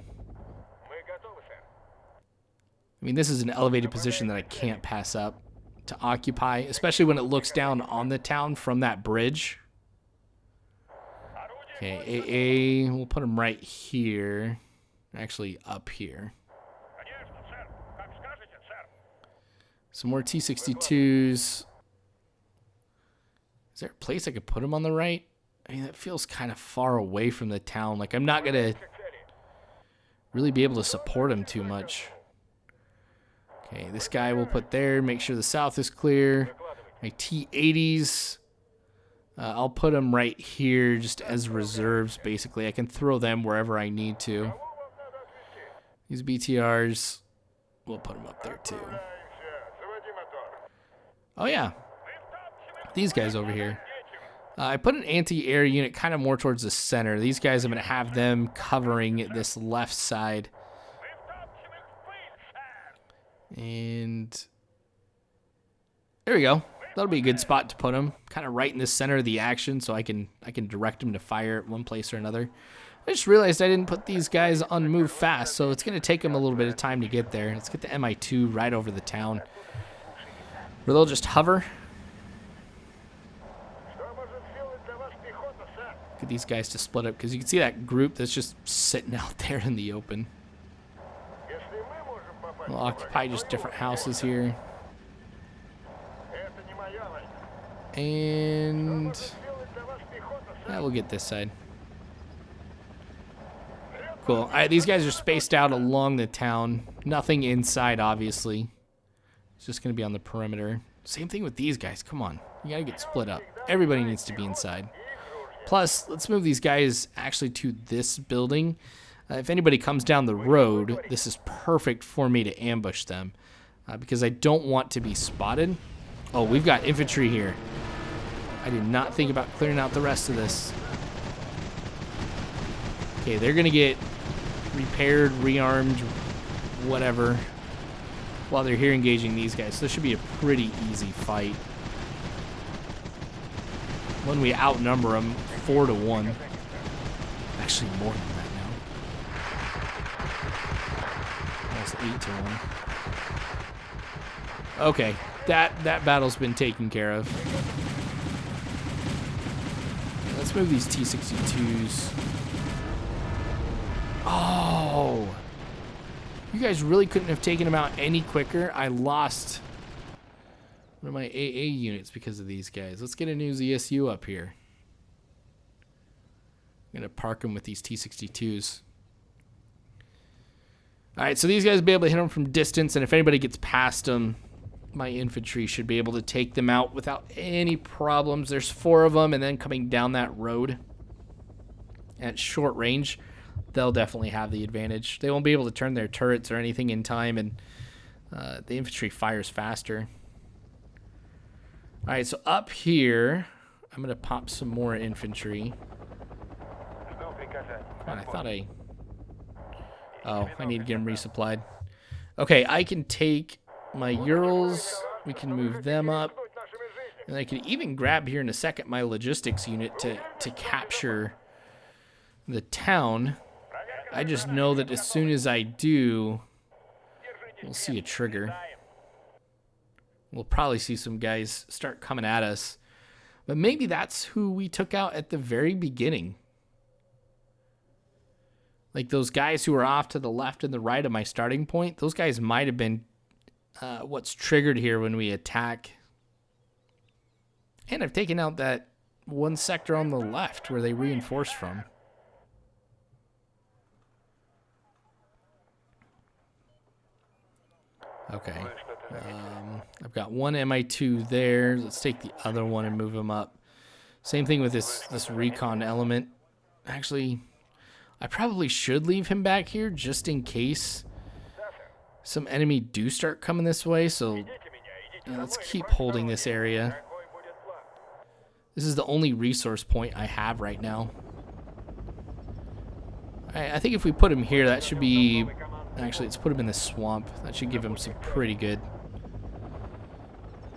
I mean, this is an elevated position that I can't pass up to occupy, especially when it looks down on the town from that bridge. Okay, AA, we'll put them right here. Actually, up here. Some more T-62s. Is there a place I could put them on the right? I mean, that feels kind of far away from the town. Like, I'm not going to really be able to support them too much. Okay, this guy we'll put there. Make sure the south is clear. My T-80s, I'll put them right here just as reserves, basically. I can throw them wherever I need to. These BTRs, we'll put them up there too. Oh, yeah. These guys over here. I put an anti-air unit kind of more towards the center. These guys, I'm going to have them covering this left side. And there we go. That'll be a good spot to put them, kind of right in the center of the action, so I can direct them to fire at one place or another. I just realized I didn't put these guys on move fast, so it's going to take them a little bit of time to get there. Let's get the MI2 right over the town, where they'll just hover. Get these guys to split up, because you can see that group that's just sitting out there in the open. We'll occupy just different houses here. And yeah, we'll get this side. Cool. All right, these guys are spaced out along the town. Nothing inside, obviously. It's just going to be on the perimeter. Same thing with these guys. Come on. You got to get split up. Everybody needs to be inside. Plus, let's move these guys actually to this building. If anybody comes down the road, this is perfect for me to ambush them. Because I don't want to be spotted. Oh, we've got infantry here. I did not think about clearing out the rest of this. Okay, they're going to get repaired, rearmed, whatever, while they're here engaging these guys. So this should be a pretty easy fight. When we outnumber them 4-1. Actually, more than that now. Almost 8-1. Okay, that battle's been taken care of. Let's move these T-62s. Oh! You guys really couldn't have taken them out any quicker. I lost one of my AA units because of these guys. Let's get a new ZSU up here. I'm going to park them with these T-62s. Alright, so these guys will be able to hit them from distance, and if anybody gets past them, my infantry should be able to take them out without any problems. There's 4 of them, and then coming down that road at short range, they'll definitely have the advantage. They won't be able to turn their turrets or anything in time, and the infantry fires faster. All right, so up here, I'm going to pop some more infantry. God, I thought oh, I need to get them resupplied. Okay, I can take my Urals. We can move them up. And I can even grab here in a second my logistics unit to capture the town. I just know that as soon as I do, we'll see a trigger. We'll probably see some guys start coming at us. But maybe that's who we took out at the very beginning. Like those guys who are off to the left and the right of my starting point, those guys might have been what's triggered here when we attack. And I've taken out that one sector on the left where they reinforced from. Okay. I've got one MI2 there. Let's take the other one and move them up. Same thing with this recon element. Actually, I probably should leave him back here just in case some enemy do start coming this way. So yeah, let's keep holding this area. This is the only resource point I have right now. I think if we put him here, that should be... Actually, let's put him in the swamp. That should give him some pretty good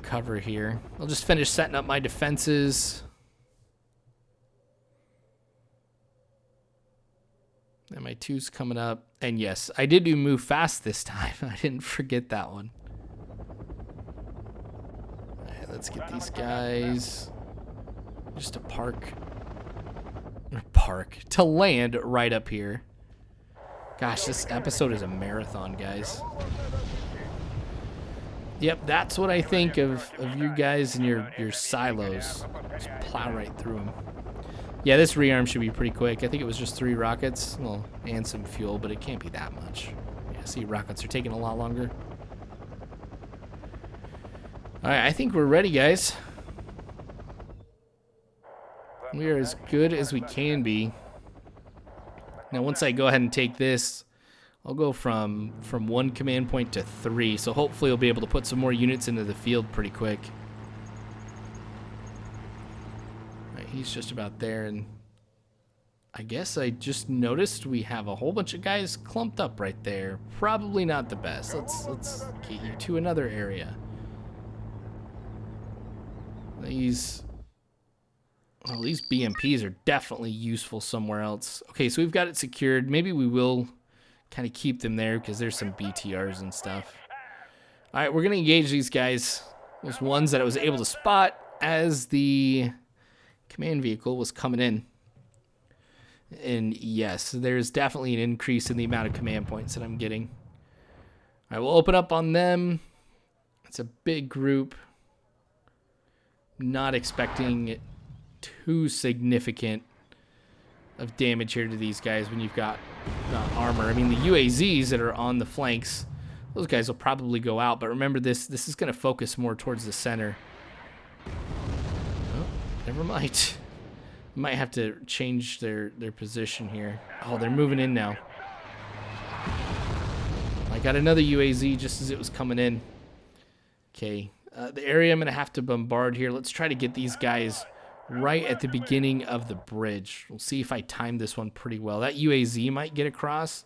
cover here. I'll just finish setting up my defenses. And my 2's coming up. And yes, I did do move fast this time. I didn't forget that one. All right, let's get these guys just to to land right up here. Gosh, this episode is a marathon, guys. Yep, that's what I think of you guys and your silos. Just plow right through them. Yeah, this rearm should be pretty quick. I think it was just 3 rockets, well, and some fuel, but it can't be that much. Yeah, see, rockets are taking a lot longer. All right, I think we're ready, guys. We are as good as we can be. Now, once I go ahead and take this, I'll go from 1 command point to 3. So hopefully we'll be able to put some more units into the field pretty quick. All right, he's just about there, and I guess I just noticed we have a whole bunch of guys clumped up right there. Probably not the best. Let's get you to another area. These BMPs are definitely useful somewhere else. Okay, so we've got it secured. Maybe we will kind of keep them there because there's some BTRs and stuff. All right, we're going to engage these guys. Those ones that I was able to spot as the command vehicle was coming in. And yes, there's definitely an increase in the amount of command points that I'm getting. All right, we'll open up on them. It's a big group. Not expecting too significant of damage here to these guys when you've got armor. I mean, the UAZs that are on the flanks, those guys will probably go out, but remember this is going to focus more towards the center. Oh, never mind. Might have to change their position here. Oh, they're moving in now. I got another UAZ just as it was coming in. Okay, the area I'm going to have to bombard here. Let's try to get these guys right at the beginning of the bridge. We'll see if I time this one pretty well. That UAZ might get across.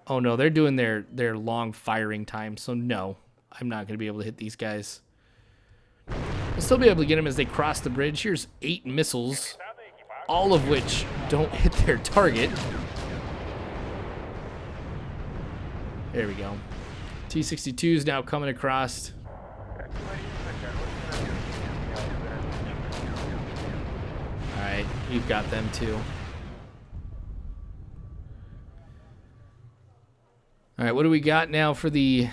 Oh no, they're doing their long firing time, so no, I'm not going to be able to hit these guys. I'll still be able to get them as they cross the bridge. Here's 8 missiles, all of which don't hit their target. There we go. T-62 is now coming across. Alright, you've got them too. Alright, what do we got now for the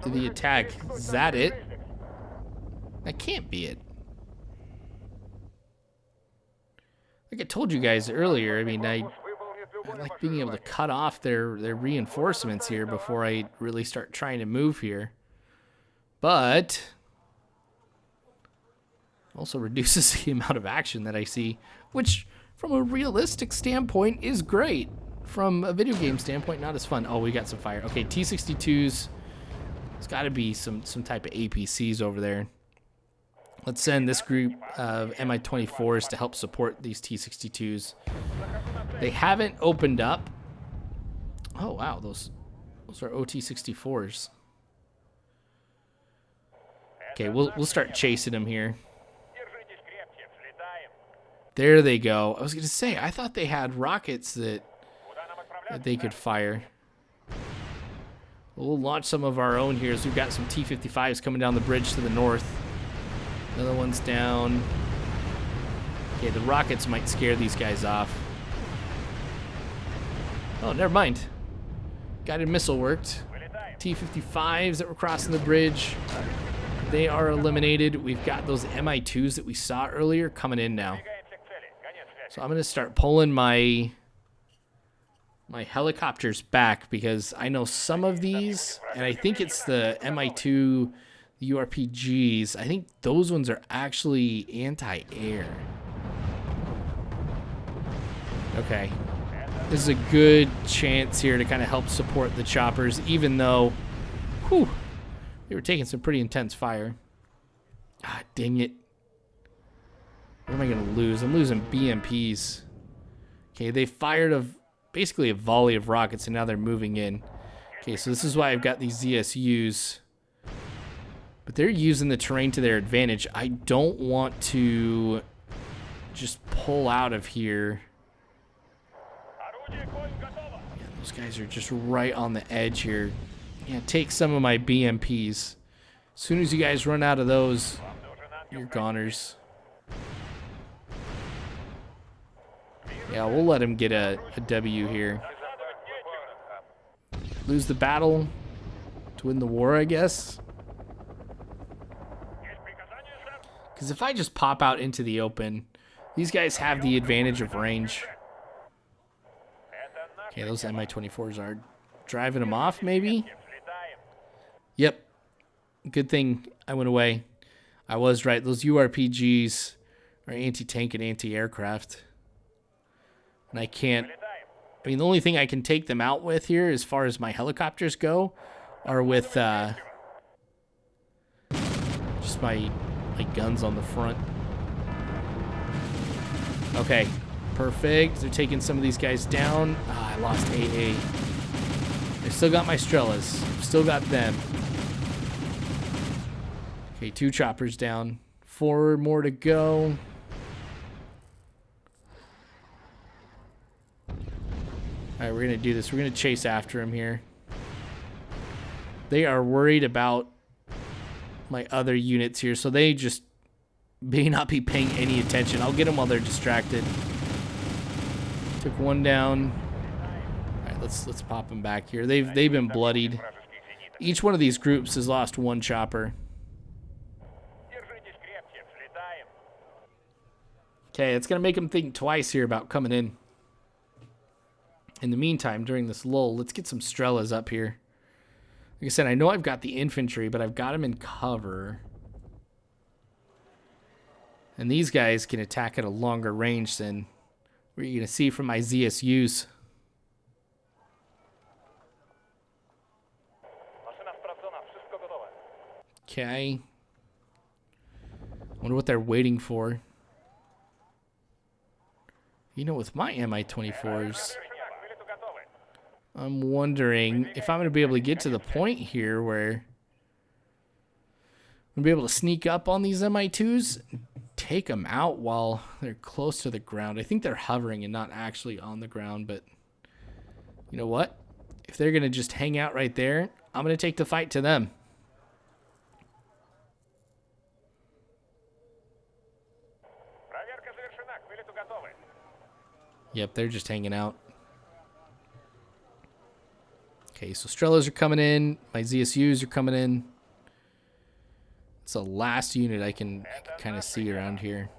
attack? Is that it? That can't be it. Like I told you guys earlier, I mean, I like being able to cut off their reinforcements here before I really start trying to move here. But also reduces the amount of action that I see, which from a realistic standpoint is great. From a video game standpoint, not as fun. Oh, we got some fire. Okay, T-62s. There's got to be some type of APCs over there. Let's send this group of Mi-24s to help support these T-62s. They haven't opened up. Oh, wow. Those are OT-64s. Okay, we'll start chasing them here. There they go. I was going to say, I thought they had rockets that they could fire. We'll launch some of our own here. So we've got some T-55s coming down the bridge to the north. Another one's down. Okay, the rockets might scare these guys off. Oh, never mind. Guided missile worked. T-55s that were crossing the bridge, they are eliminated. We've got those Mi-2s that we saw earlier coming in now. So I'm going to start pulling my helicopters back because I know some of these, and I think it's the Mi-2 URPGs. I think those ones are actually anti-air. Okay. This is a good chance here to kind of help support the choppers, even though, whew, they were taking some pretty intense fire. Ah, dang it. What am I going to lose? I'm losing BMPs. Okay, they fired basically a volley of rockets, and now they're moving in. Okay, so this is why I've got these ZSUs. But they're using the terrain to their advantage. I don't want to just pull out of here. Yeah, those guys are just right on the edge here. Yeah, take some of my BMPs. As soon as you guys run out of those, you're goners. Yeah, we'll let him get a W here. Lose the battle to win the war, I guess. Because if I just pop out into the open, these guys have the advantage of range. Okay, those Mi-24s are driving them off, maybe? Yep. Good thing I went away. I was right. Those URPGs are anti-tank and anti-aircraft. And I can't... I mean, the only thing I can take them out with here, as far as my helicopters go, are with just my guns on the front. Okay. Perfect. They're taking some of these guys down. Ah, I lost AA. I still got my Strelas. Still got them. Okay, 2 choppers down. 4 more to go. Alright, we're going to do this. We're going to chase after him here. They are worried about my other units here, so they just may not be paying any attention. I'll get them while they're distracted. Took one down. All right, let's pop them back here. They've been bloodied. Each one of these groups has lost 1 chopper. Okay, it's gonna make them think twice here about coming in. In the meantime, during this lull, let's get some Strelas up here. Like I said, I know I've got the infantry, but I've got them in cover. And these guys can attack at a longer range than what you're going to see from my ZSUs. Okay. Wonder what they're waiting for. You know, with my Mi-24s, I'm wondering if I'm going to be able to get to the point here where I'm going to be able to sneak up on these Mi-2s, take them out while they're close to the ground. I think they're hovering and not actually on the ground, but you know what? If they're going to just hang out right there, I'm going to take the fight to them. Yep, they're just hanging out. Okay, so Strelas are coming in. My ZSUs are coming in. It's the last unit I can kind of see around here.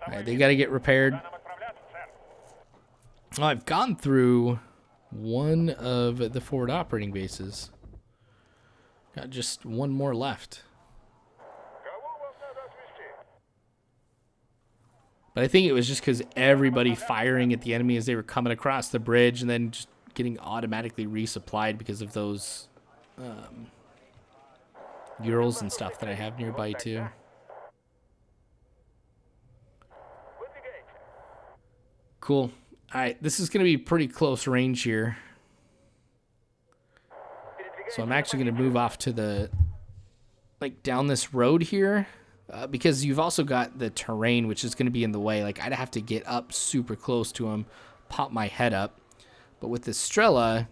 All right, they got to get repaired. Oh, I've gone through one of the forward operating bases. Got just one more left. But I think it was just because everybody firing at the enemy as they were coming across the bridge and then just getting automatically resupplied because of those Urals and stuff that I have nearby too. Cool. Alright, this is going to be pretty close range here. So I'm actually going to move off to the, like, down this road here. Because you've also got the terrain, which is going to be in the way. Like, I'd have to get up super close to him, pop my head up. But with this Strela,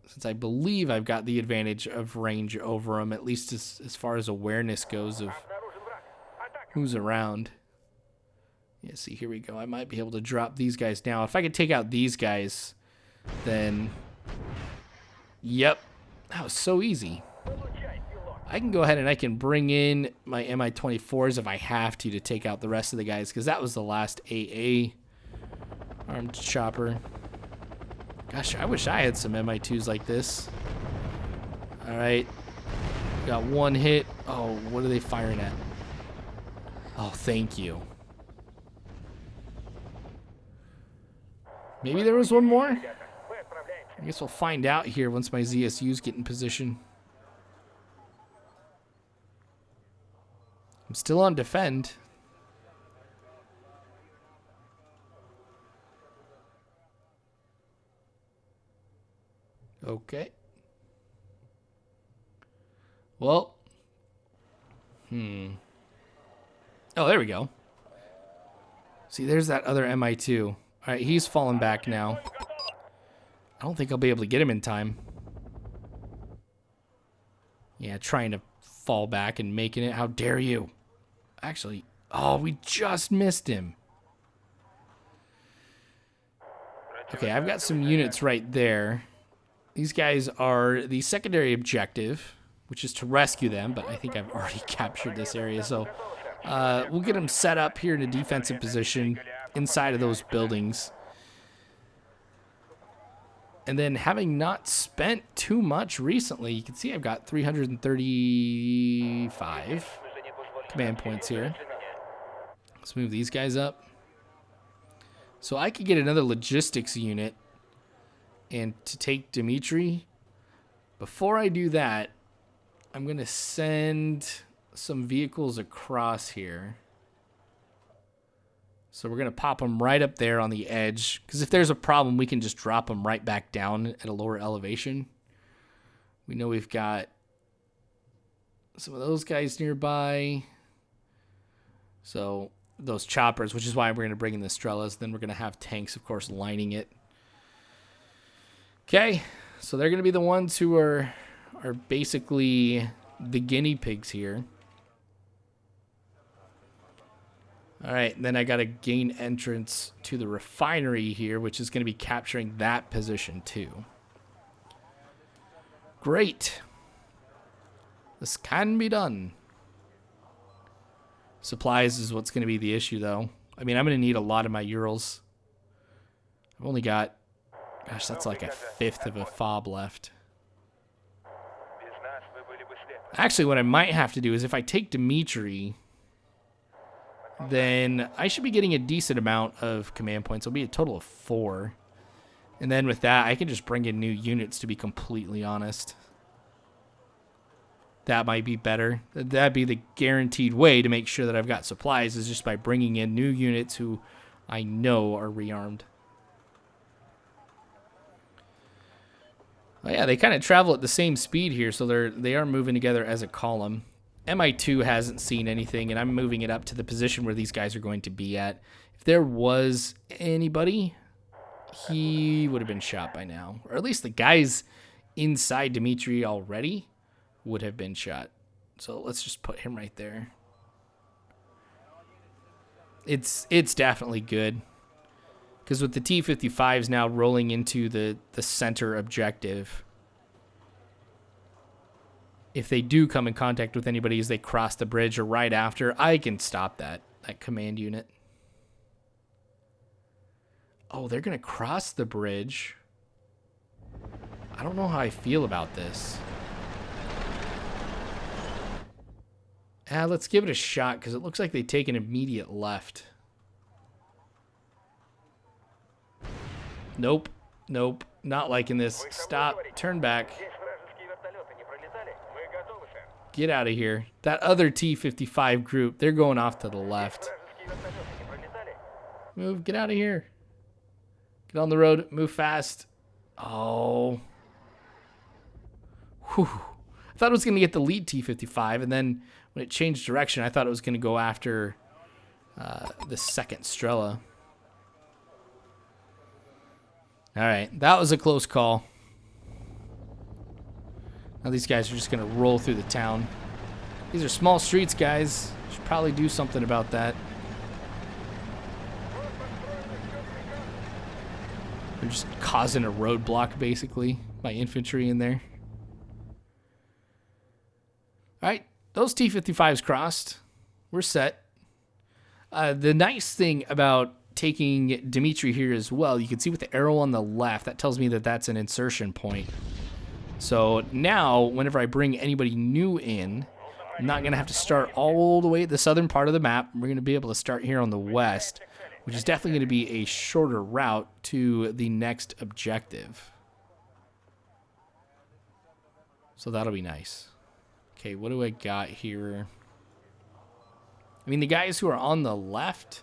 since I believe I've got the advantage of range over them, at least as far as awareness goes of who's around. Yeah, see, here we go. I might be able to drop these guys now. If I could take out these guys, then... Yep. That was so easy. I can go ahead and I can bring in my Mi-24s if I have to take out the rest of the guys, because that was the last AA armed chopper. Gosh, I wish I had some Mi-2s like this. Alright. Got one hit. Oh, what are they firing at? Oh, thank you. Maybe there was one more? I guess we'll find out here once my ZSUs get in position. I'm still on defend. Okay. Well. Oh, there we go. See, there's that other Mi-2. All right, he's falling back now. I don't think I'll be able to get him in time. Yeah, trying to fall back and making it. How dare you? Actually, oh, we just missed him. Okay, I've got some units right there. These guys are the secondary objective, which is to rescue them, but I think I've already captured this area, so we'll get them set up here in a defensive position inside of those buildings. And then, having not spent too much recently, you can see I've got 335 command points here. Let's move these guys up. So I could get another logistics unit and to take Dmitry. Before I do that, I'm going to send some vehicles across here. So we're going to pop them right up there on the edge. Because if there's a problem, we can just drop them right back down at a lower elevation. We know we've got some of those guys nearby. So those choppers, which is why we're going to bring in the Strelas. Then we're going to have tanks, of course, lining it. Okay, so they're going to be the ones who are basically the guinea pigs here. All right, then I got to gain entrance to the refinery here, which is going to be capturing that position too. Great. This can be done. Supplies is what's going to be the issue, though. I mean, I'm going to need a lot of my Urals. I've only got, gosh, that's like a fifth of a fob left. Actually, what I might have to do is if I take Dmitry, then I should be getting a decent amount of command points. It'll be a total of 4. And then with that, I can just bring in new units, to be completely honest. That might be better. That'd be the guaranteed way to make sure that I've got supplies, is just by bringing in new units who I know are rearmed. Oh yeah, they kind of travel at the same speed here, so they are moving together as a column. Mi-2 hasn't seen anything, and I'm moving it up to the position where these guys are going to be at. If there was anybody, he would have been shot by now. Or at least the guys inside Dmitry already would have been shot. So let's just put him right there. It's definitely good. Because with the T-55s now rolling into the center objective, if they do come in contact with anybody as they cross the bridge or right after, I can stop that command unit. Oh, they're going to cross the bridge. I don't know how I feel about this. Let's give it a shot, because it looks like they take an immediate left. Nope. Nope. Not liking this. Stop. Turn back. Get out of here. That other T-55 group, they're going off to the left. Move. Get out of here. Get on the road. Move fast. Oh. Whew. I thought it was going to get the lead T-55, and then when it changed direction, I thought it was going to go after the second Strela. All right. That was a close call. Now these guys are just going to roll through the town. These are small streets, guys. Should probably do something about that. They're just causing a roadblock, basically, by infantry in there. All right, those T-55s crossed. We're set. The nice thing about taking Dimitri here as well, you can see with the arrow on the left, that tells me that that's an insertion point. So now, whenever I bring anybody new in, I'm not going to have to start all the way at the southern part of the map. We're going to be able to start here on the west, which is definitely going to be a shorter route to the next objective. So that'll be nice. Okay, what do I got here? I mean, the guys who are on the left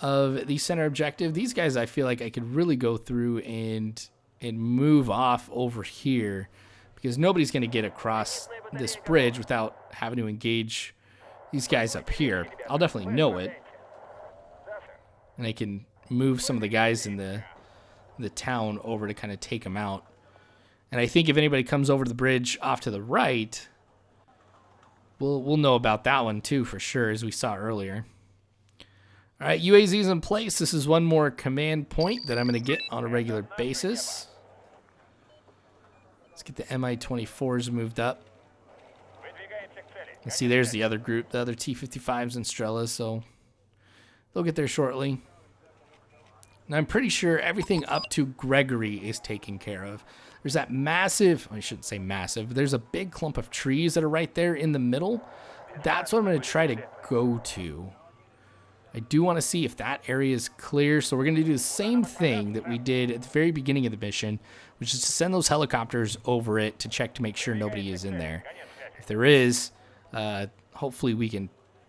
of the center objective, these guys I feel like I could really go through and move off over here, because nobody's going to get across this bridge without having to engage these guys up here. I'll definitely know it. And I can move some of the guys in the town over to kind of take them out. And I think if anybody comes over the bridge off to the right, we'll know about that one too for sure, as we saw earlier. All right, UAZ's in place. This is one more command point that I'm going to get on a regular basis. Let's get the Mi-24s moved up. And see, there's the other group, the other T-55s and Strelas, so they'll get there shortly. And I'm pretty sure everything up to Gregory is taken care of. There's that massive, I shouldn't say massive, but there's a big clump of trees that are right there in the middle. That's what I'm going to try to go to. I do want to see if that area is clear, so we're going to do the same thing that we did at the very beginning of the mission, which is to send those helicopters over it to check to make sure nobody is in there. If there is, hopefully we can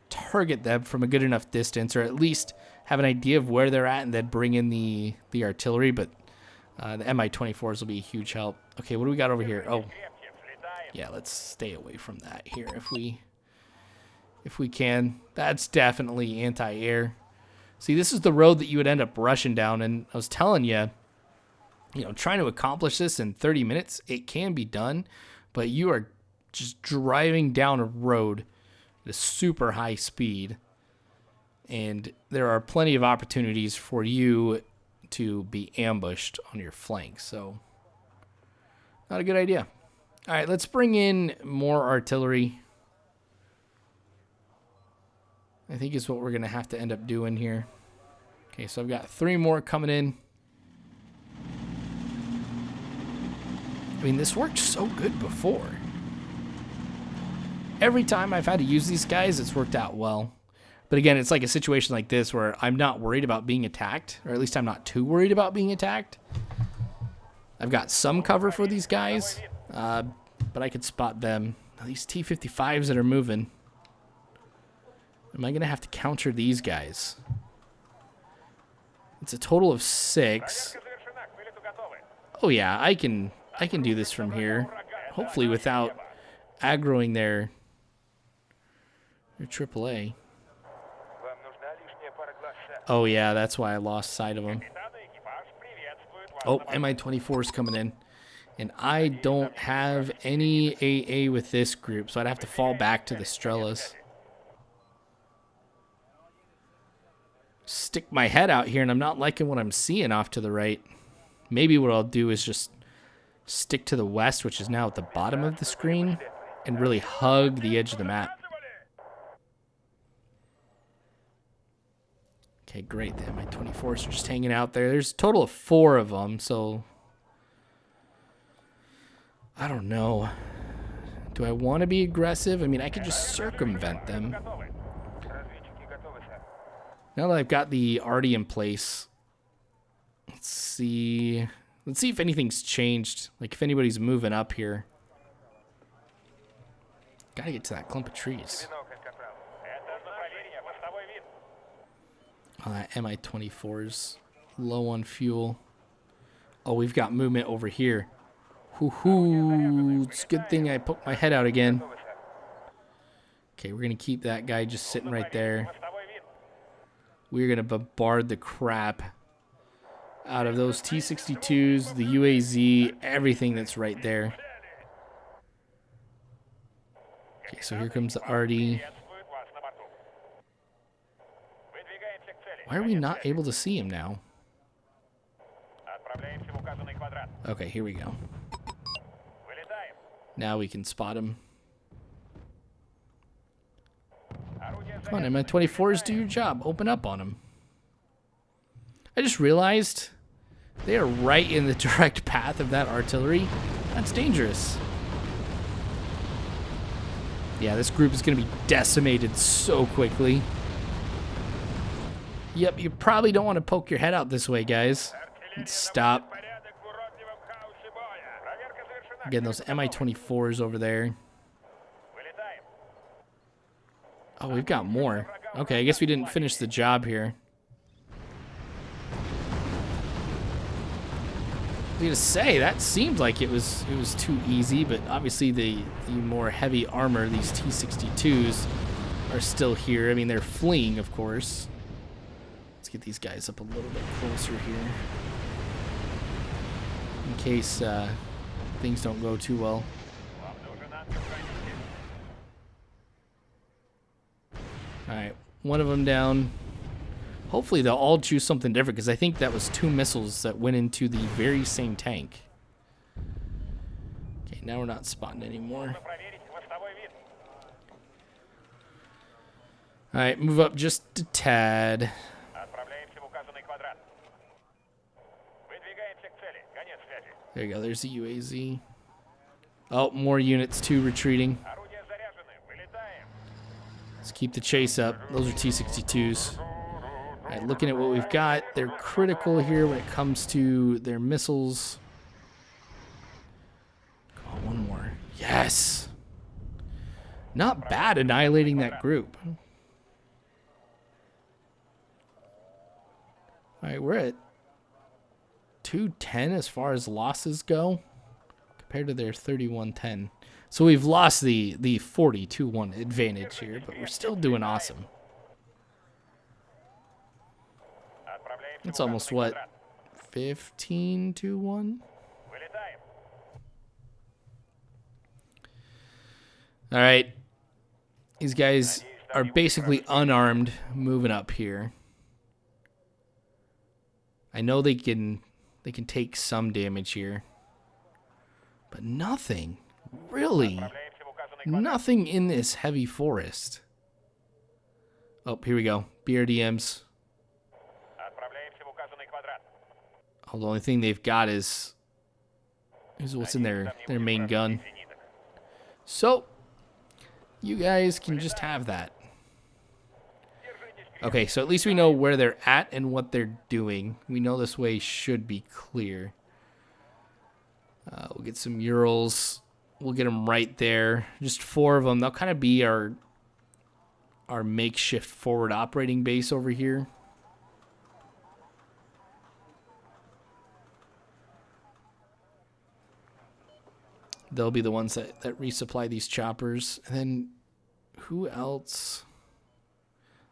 target them from a good enough distance, or at least have an idea of where they're at, and then bring in the artillery, but the Mi-24s will be a huge help. Okay, what do we got over here? Oh, yeah, let's stay away from that here if we can. That's definitely anti-air. See, this is the road that you would end up rushing down, and I was telling you, trying to accomplish this in 30 minutes, it can be done, but you are just driving down a road at a super high speed, and there are plenty of opportunities for you to be ambushed on your flank, so not a good idea. All right, let's bring in more artillery. I think is what we're going to have to end up doing here. Okay, so I've got 3 more coming in. I mean, this worked so good before. Every time I've had to use these guys, it's worked out well. But again, it's like a situation like this where I'm not worried about being attacked, or at least I'm not too worried about being attacked. I've got some cover for these guys, but I could spot them. Now, these T-55s that are moving. Am I going to have to counter these guys? It's a total of 6. Oh yeah, I can do this from here. Hopefully without aggroing their AAA. Oh yeah, that's why I lost sight of them. Oh, Mi-24 is coming in. And I don't have any AA with this group, so I'd have to fall back to the Strelas. Stick my head out here, and I'm not liking what I'm seeing off to the right. Maybe what I'll do is just stick to the west, which is now at the bottom of the screen, and really hug the edge of the map. Okay, great. The Mi-24s are just hanging out there. There's a total of 4 of them, so I don't know. Do I want to be aggressive? I mean, I could just circumvent them. Now that I've got the arty in place, let's see if anything's changed. Like if anybody's moving up here. Gotta get to that clump of trees. Oh, that Mi-24's low on fuel. Oh, we've got movement over here. Hoo-hoo. It's a good thing I poked my head out again. Okay, we're going to keep that guy just sitting right there. We're going to bombard the crap out of those T-62s, the UAZ, everything that's right there. Okay, so here comes the arty. Why are we not able to see him now? Okay, here we go. Now we can spot him. Come on, Mi-24s, do your job. Open up on him. I just realized they are right in the direct path of that artillery. That's dangerous. Yeah, this group is going to be decimated so quickly. Yep, you probably don't want to poke your head out this way, guys. Stop. Again, those Mi-24s over there. Oh, we've got more. Okay, I guess we didn't finish the job here. I was gonna say, that seemed like it was too easy, but obviously the more heavy armor, these T-62s, are still here. I mean, they're fleeing, of course. Let's get these guys up a little bit closer here, in case things don't go too well. Alright, one of them down. Hopefully they'll all choose something different, because I think that was 2 missiles that went into the very same tank. Okay, now we're not spotting anymore. Alright, move up just a tad. There you go, there's the UAZ. Oh, more units too retreating. Let's keep the chase up. Those are T-62s. All right, looking at what we've got, they're critical here when it comes to their missiles. Come on, one more. Yes! Not bad annihilating that group. All right, we're at 210 as far as losses go, compared to their 3110. So we've lost the 40-1 advantage here, but we're still doing awesome. It's almost, what, 15-1? All right. These guys are basically unarmed moving up here. I know they can take some damage here, but nothing, really, nothing in this heavy forest. Oh, here we go. BRDMs. Oh, the only thing they've got is what's in their main gun. So, you guys can just have that. Okay, so at least we know where they're at and what they're doing. We know this way should be clear. We'll get some Urals. We'll get them right there. Just 4 of them. They'll kind of be our makeshift forward operating base over here. They'll be the ones that resupply these choppers. And then who else?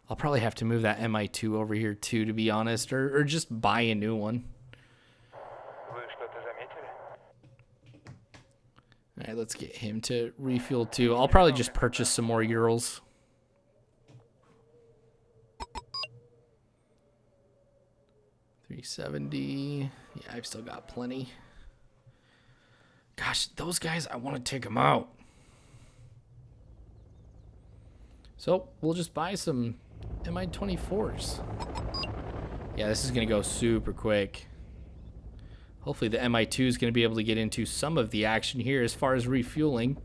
I'll probably have to move that Mi-2 over here too, to be honest, or just buy a new one. All right, let's get him to refuel too. I'll probably just purchase some more Urals. $370. Yeah, I've still got plenty. Gosh, those guys, I want to take them out. So we'll just buy some Mi-24s. Yeah, this is going to go super quick. Hopefully the Mi-2 is going to be able to get into some of the action here as far as refueling.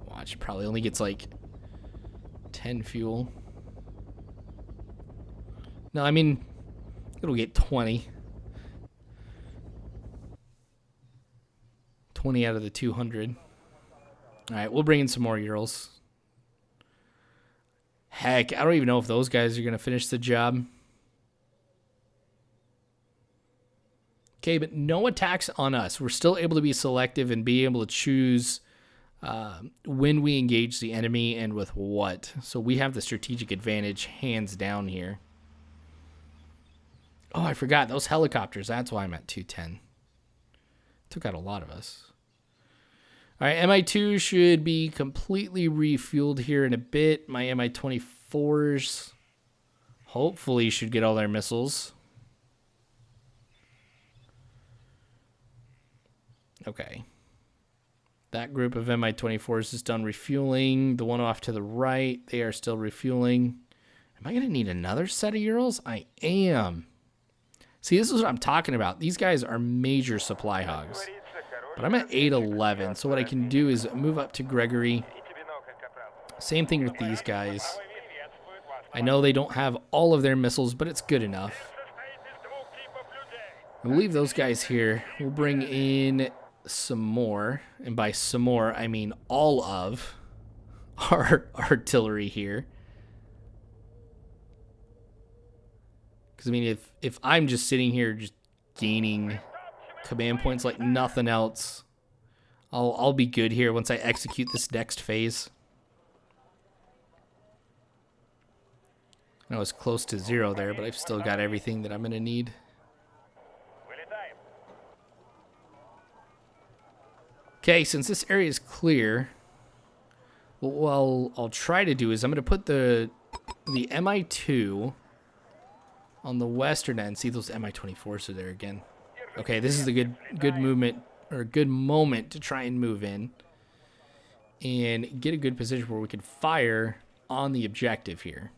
Watch, it probably only gets like 10 fuel. No, I mean, it'll get 20. 20 out of the 200. All right, we'll bring in some more Urals. Heck, I don't even know if those guys are going to finish the job. Okay, but no attacks on us. We're still able to be selective and be able to choose when we engage the enemy and with what. So we have the strategic advantage hands down here. Oh, I forgot. Those helicopters. That's why I'm at 210. Took out a lot of us. All right, MI2 should be completely refueled here in a bit. My MI24s hopefully should get all their missiles. Okay. That group of MI24s is done refueling. The one off to the right, they are still refueling. Am I going to need another set of Urals? I am. See, this is what I'm talking about. These guys are major supply hogs. But I'm at 811, so what I can do is move up to Gregory. Same thing with these guys. I know they don't have all of their missiles, but it's good enough. We'll leave those guys here. We'll bring in some more, and by some more, I mean all of our artillery here. Because, I mean, if I'm just sitting here just gaining command points like nothing else, I'll be good here once I execute this next phase. I was close to 0 there, but I've still got everything that I'm going to need. Okay, since this area is clear, what I'll try to do is I'm going to put the MI2 on the western end. See, those MI24s are there again. Okay, this is a good movement, or a good moment to try and move in and get a good position where we can fire on the objective here.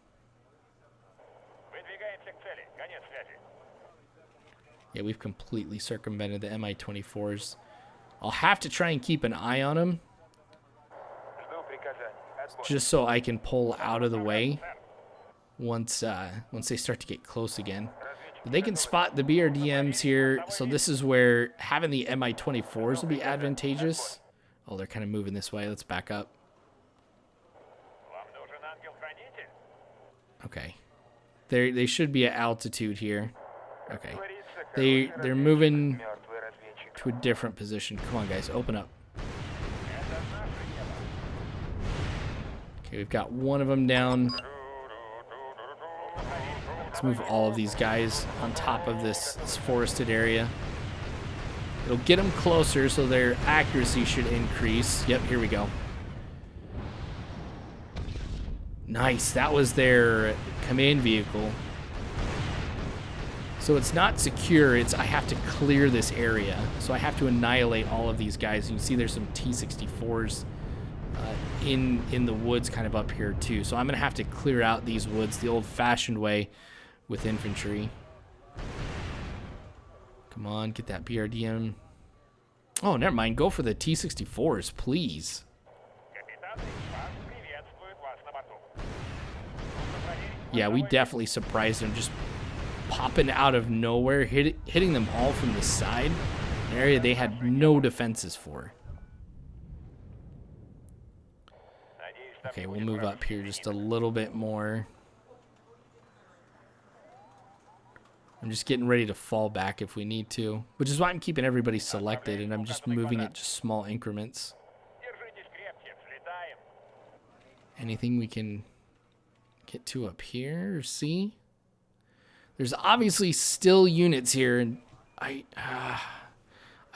Yeah, we've completely circumvented the MI24s. I'll have to try and keep an eye on them just so I can pull out of the way once they start to get close again. But they can spot the BRDMs here, so this is where having the MI24s will be advantageous. Oh, they're kind of moving this way. Let's back up. Okay. They should be at altitude here. Okay. They're moving to a different position. Come on, guys, open up. Okay, we've got one of them down. Let's move all of these guys on top of this forested area. It'll get them closer, so their accuracy should increase. Yep, here we go. Nice, that was their command vehicle. So it's not secure, it's I have to clear this area. So I have to annihilate all of these guys. You can see there's some T-64s in the woods kind of up here too. So I'm gonna have to clear out these woods the old-fashioned way with infantry. Come on, get that BRDM. Oh, never mind, go for the T-64s, please. Yeah, we definitely surprised them, just popping out of nowhere, hitting them all from the side, an area they had no defenses for. Okay, we'll move up here just a little bit more. I'm just getting ready to fall back if we need to, which is why I'm keeping everybody selected, and I'm just moving at just small increments. Anything we can get to up here or see? There's obviously still units here, and I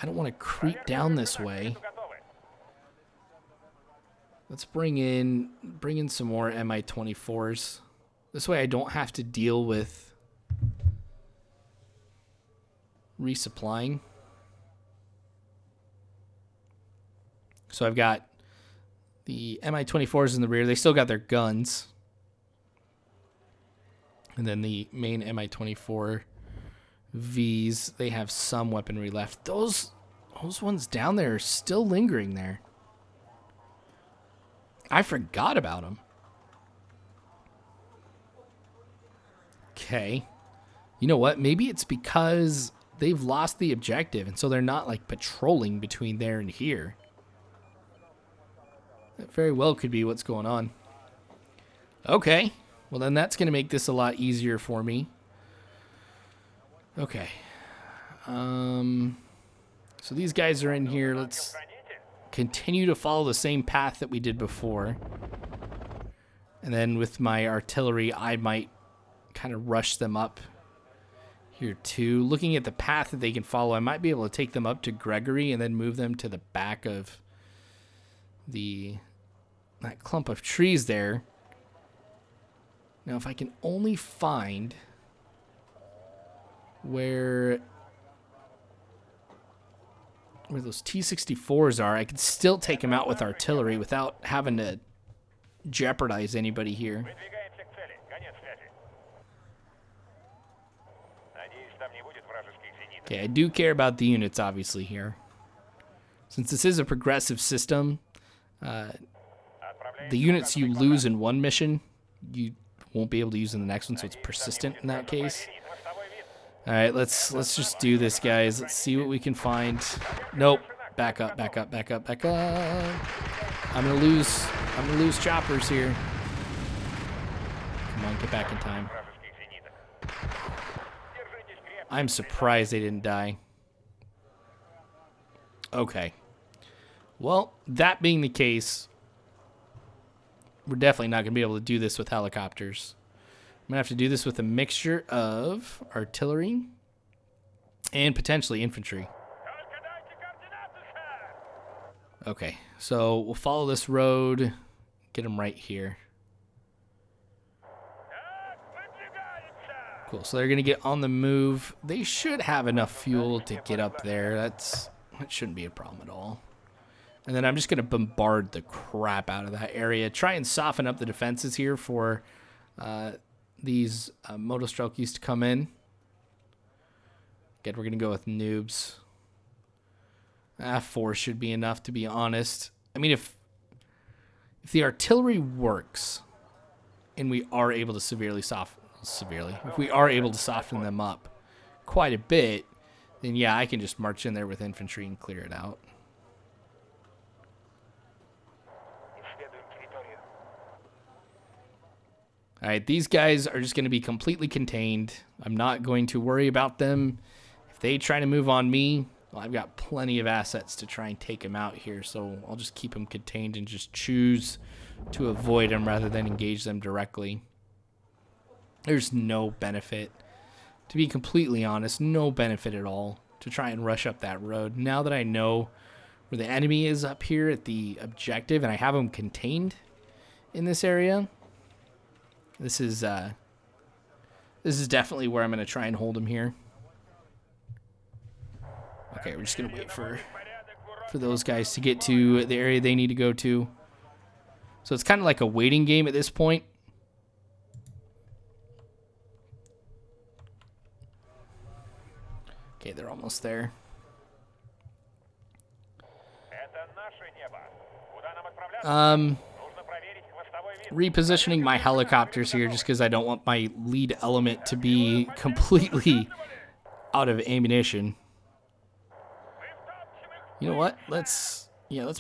don't want to creep down this way. Let's bring in some more MI24s. This way I don't have to deal with resupplying. So I've got the MI24s in the rear. They still got their guns. And then the main MI24 Vs, they have some weaponry left. Those ones down there are still lingering there. I forgot about them. Okay. You know what? Maybe it's because they've lost the objective, and so they're not like patrolling between there and here. That very well could be what's going on. Okay. Well, then that's going to make this a lot easier for me. Okay. So these guys are in here. Let's continue to follow the same path that we did before. And then with my artillery, I might kind of rush them up here too. Looking at the path that they can follow, I might be able to take them up to Gregory and then move them to the back of that clump of trees there. Now, if I can only find where those T-64s are, I can still take them out with artillery without having to jeopardize anybody here. Okay, I do care about the units, obviously, here. Since this is a progressive system, the units you lose in one mission, you won't be able to use in the next one, so it's persistent in that case. All right, let's just do this, guys. Let's see what we can find. Nope. Back up, back up, back up, back up. I'm gonna lose choppers here. Come on, get back in time. I'm surprised they didn't die. Okay. Well, that being the case, we're definitely not going to be able to do this with helicopters. I'm going to have to do this with a mixture of artillery and potentially infantry. Okay, so we'll follow this road, get them right here. Cool, so they're going to get on the move. They should have enough fuel to get up there. That shouldn't be a problem at all. And then I'm just going to bombard the crap out of that area. Try and soften up the defenses here for these Motostrelkies to come in. Again, we're going to go with noobs. 4 should be enough, to be honest. I mean, if the artillery works and we are able to if we are able to soften them up quite a bit, then yeah, I can just march in there with infantry and clear it out. All right, these guys are just going to be completely contained. I'm not going to worry about them. If they try to move on me, well, I've got plenty of assets to try and take them out here, so I'll just keep them contained and just choose to avoid them rather than engage them directly. There's no benefit, to be completely honest, no benefit at all to try and rush up that road. Now that I know where the enemy is up here at the objective and I have them contained in this area, this is definitely where I'm going to try and hold them here. Okay, we're just going to wait for those guys to get to the area they need to go to. So it's kind of like a waiting game at this point. Okay, they're almost there. Repositioning my helicopters here just because I don't want my lead element to be completely out of ammunition. You know what? Let's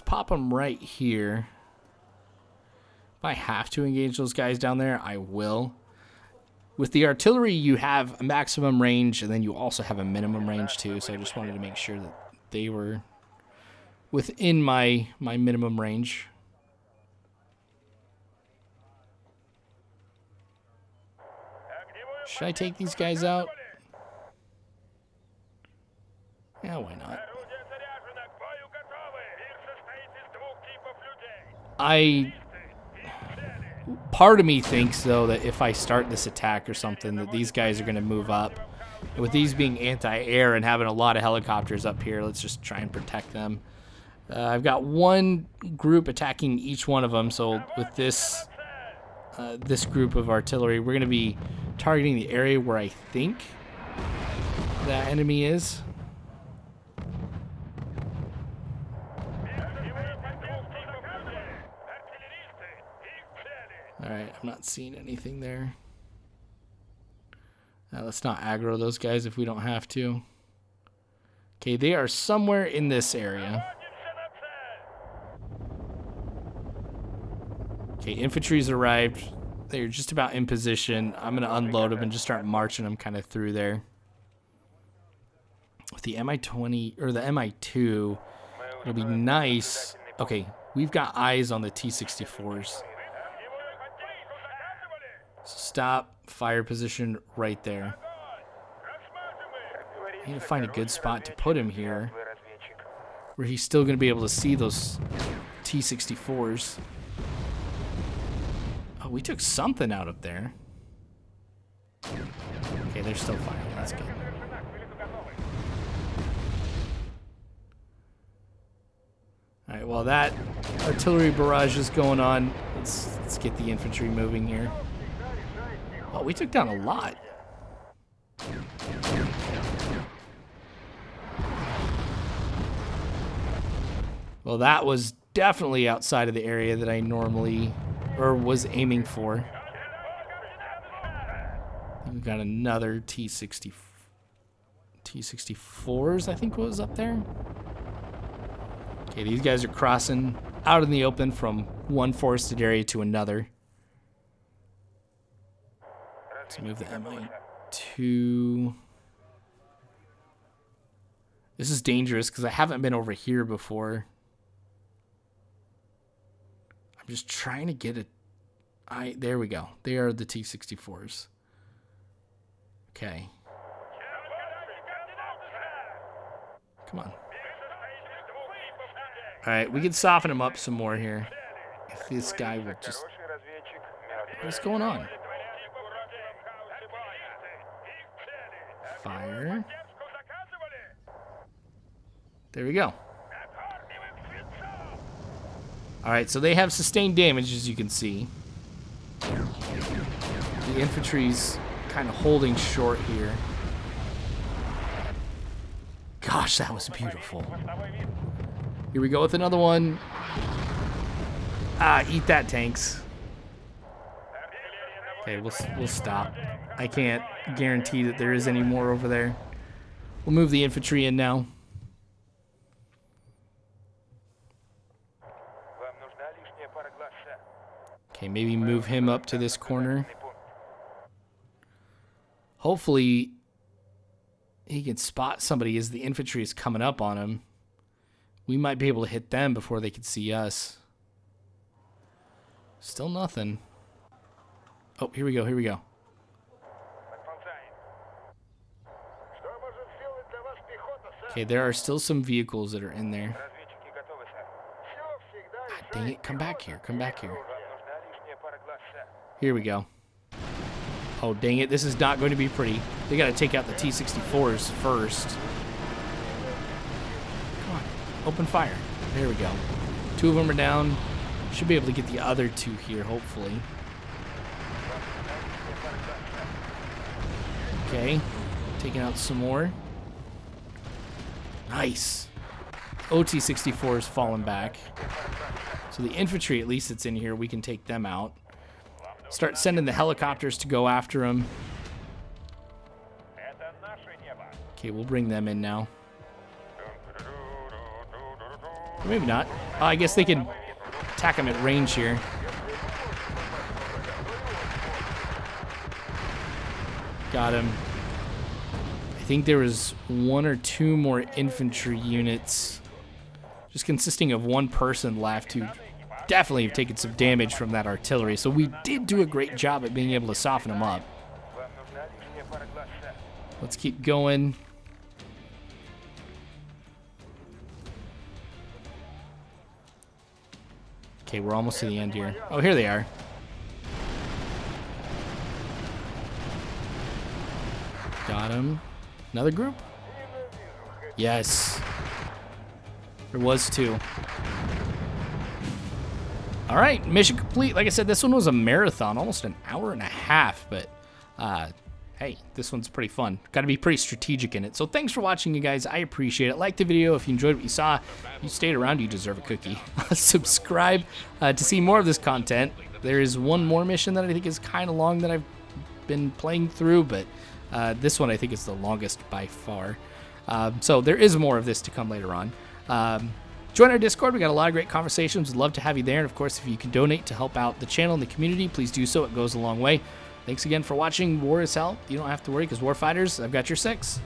pop them right here. If I have to engage those guys down there, I will. With the artillery, you have a maximum range, and then you also have a minimum range too. So I just wanted to make sure that they were within my minimum range. Should I take these guys out? Yeah, why not? Part of me thinks, though, that if I start this attack or something, that these guys are going to move up. And with these being anti-air and having a lot of helicopters up here, let's just try and protect them. I've got one group attacking each one of them, so with this group of artillery, we're going to be targeting the area where I think that enemy is. Alright, I'm not seeing anything there. Let's not aggro those guys if we don't have to. Okay, they are somewhere in this area. Okay, infantry's arrived. They're just about in position. I'm going to unload them and just start marching them kind of through there. With the Mi-20 or the Mi-2, it'll be nice. Okay, we've got eyes on the T-64s. Stop, fire position right there. I need to find a good spot to put him here, where he's still going to be able to see those T-64s. Oh, we took something out up there. Okay, they're still firing. That's good. All right, while that artillery barrage is going on, let's get the infantry moving here. Oh, we took down a lot. Well, that was definitely outside of the area that I normally, or was aiming for. We've got another T-64s, I think was up there. Okay, these guys are crossing out in the open from one forested area to another. Let's move the MI2. This is dangerous because I haven't been over here before. I'm just trying to get it. There we go. They are the T-64s. Okay. Come on. Alright, we can soften him up some more here. If this guy will just... What's going on? Fire. There we go. Alright, so they have sustained damage, as you can see. The infantry's kind of holding short here. Gosh, that was beautiful. Here we go with another one. Eat that, tanks. Okay, we'll stop. I can't guarantee that there is any more over there. We'll move the infantry in now. Okay, maybe move him up to this corner. Hopefully, he can spot somebody as the infantry is coming up on him. We might be able to hit them before they can see us. Still nothing. Oh, here we go, here we go. Okay, there are still some vehicles that are in there. God dang it, come back here, come back here. Here we go. Oh, dang it, this is not going to be pretty. They got to take out the T-64s first. Come on, open fire. There we go. 2 of them are down. Should be able to get the other 2 here, hopefully. Okay, taking out some more. Nice. OT-64 is falling back. So the infantry, at least that's in here, we can take them out. Start sending the helicopters to go after them. Okay, we'll bring them in now. Or maybe not. Oh, I guess they can attack them at range here. Got him. I think there was 1 or 2 more infantry units, just consisting of 1 person left, who definitely have taken some damage from that artillery. So we did do a great job at being able to soften them up. Let's keep going. Okay, we're almost to the end here. Oh, here they are. Got him. Another group? Yes. There was 2. All right, mission complete. Like I said, this one was a marathon, almost an hour and a half, but hey, this one's pretty fun. Got to be pretty strategic in it. So thanks for watching, you guys. I appreciate it. Like the video if you enjoyed what you saw. You stayed around, you deserve a cookie. Subscribe to see more of this content. There is one more mission that I think is kind of long that I've been playing through, but this one I think is the longest by far. So there is more of this to come later on. Join our Discord. We got a lot of great conversations. We'd love to have you there. And of course, if you can donate to help out the channel and the community, please do so. It goes a long way. Thanks again for watching. War is hell. You don't have to worry because Warfighters, I've got your 6.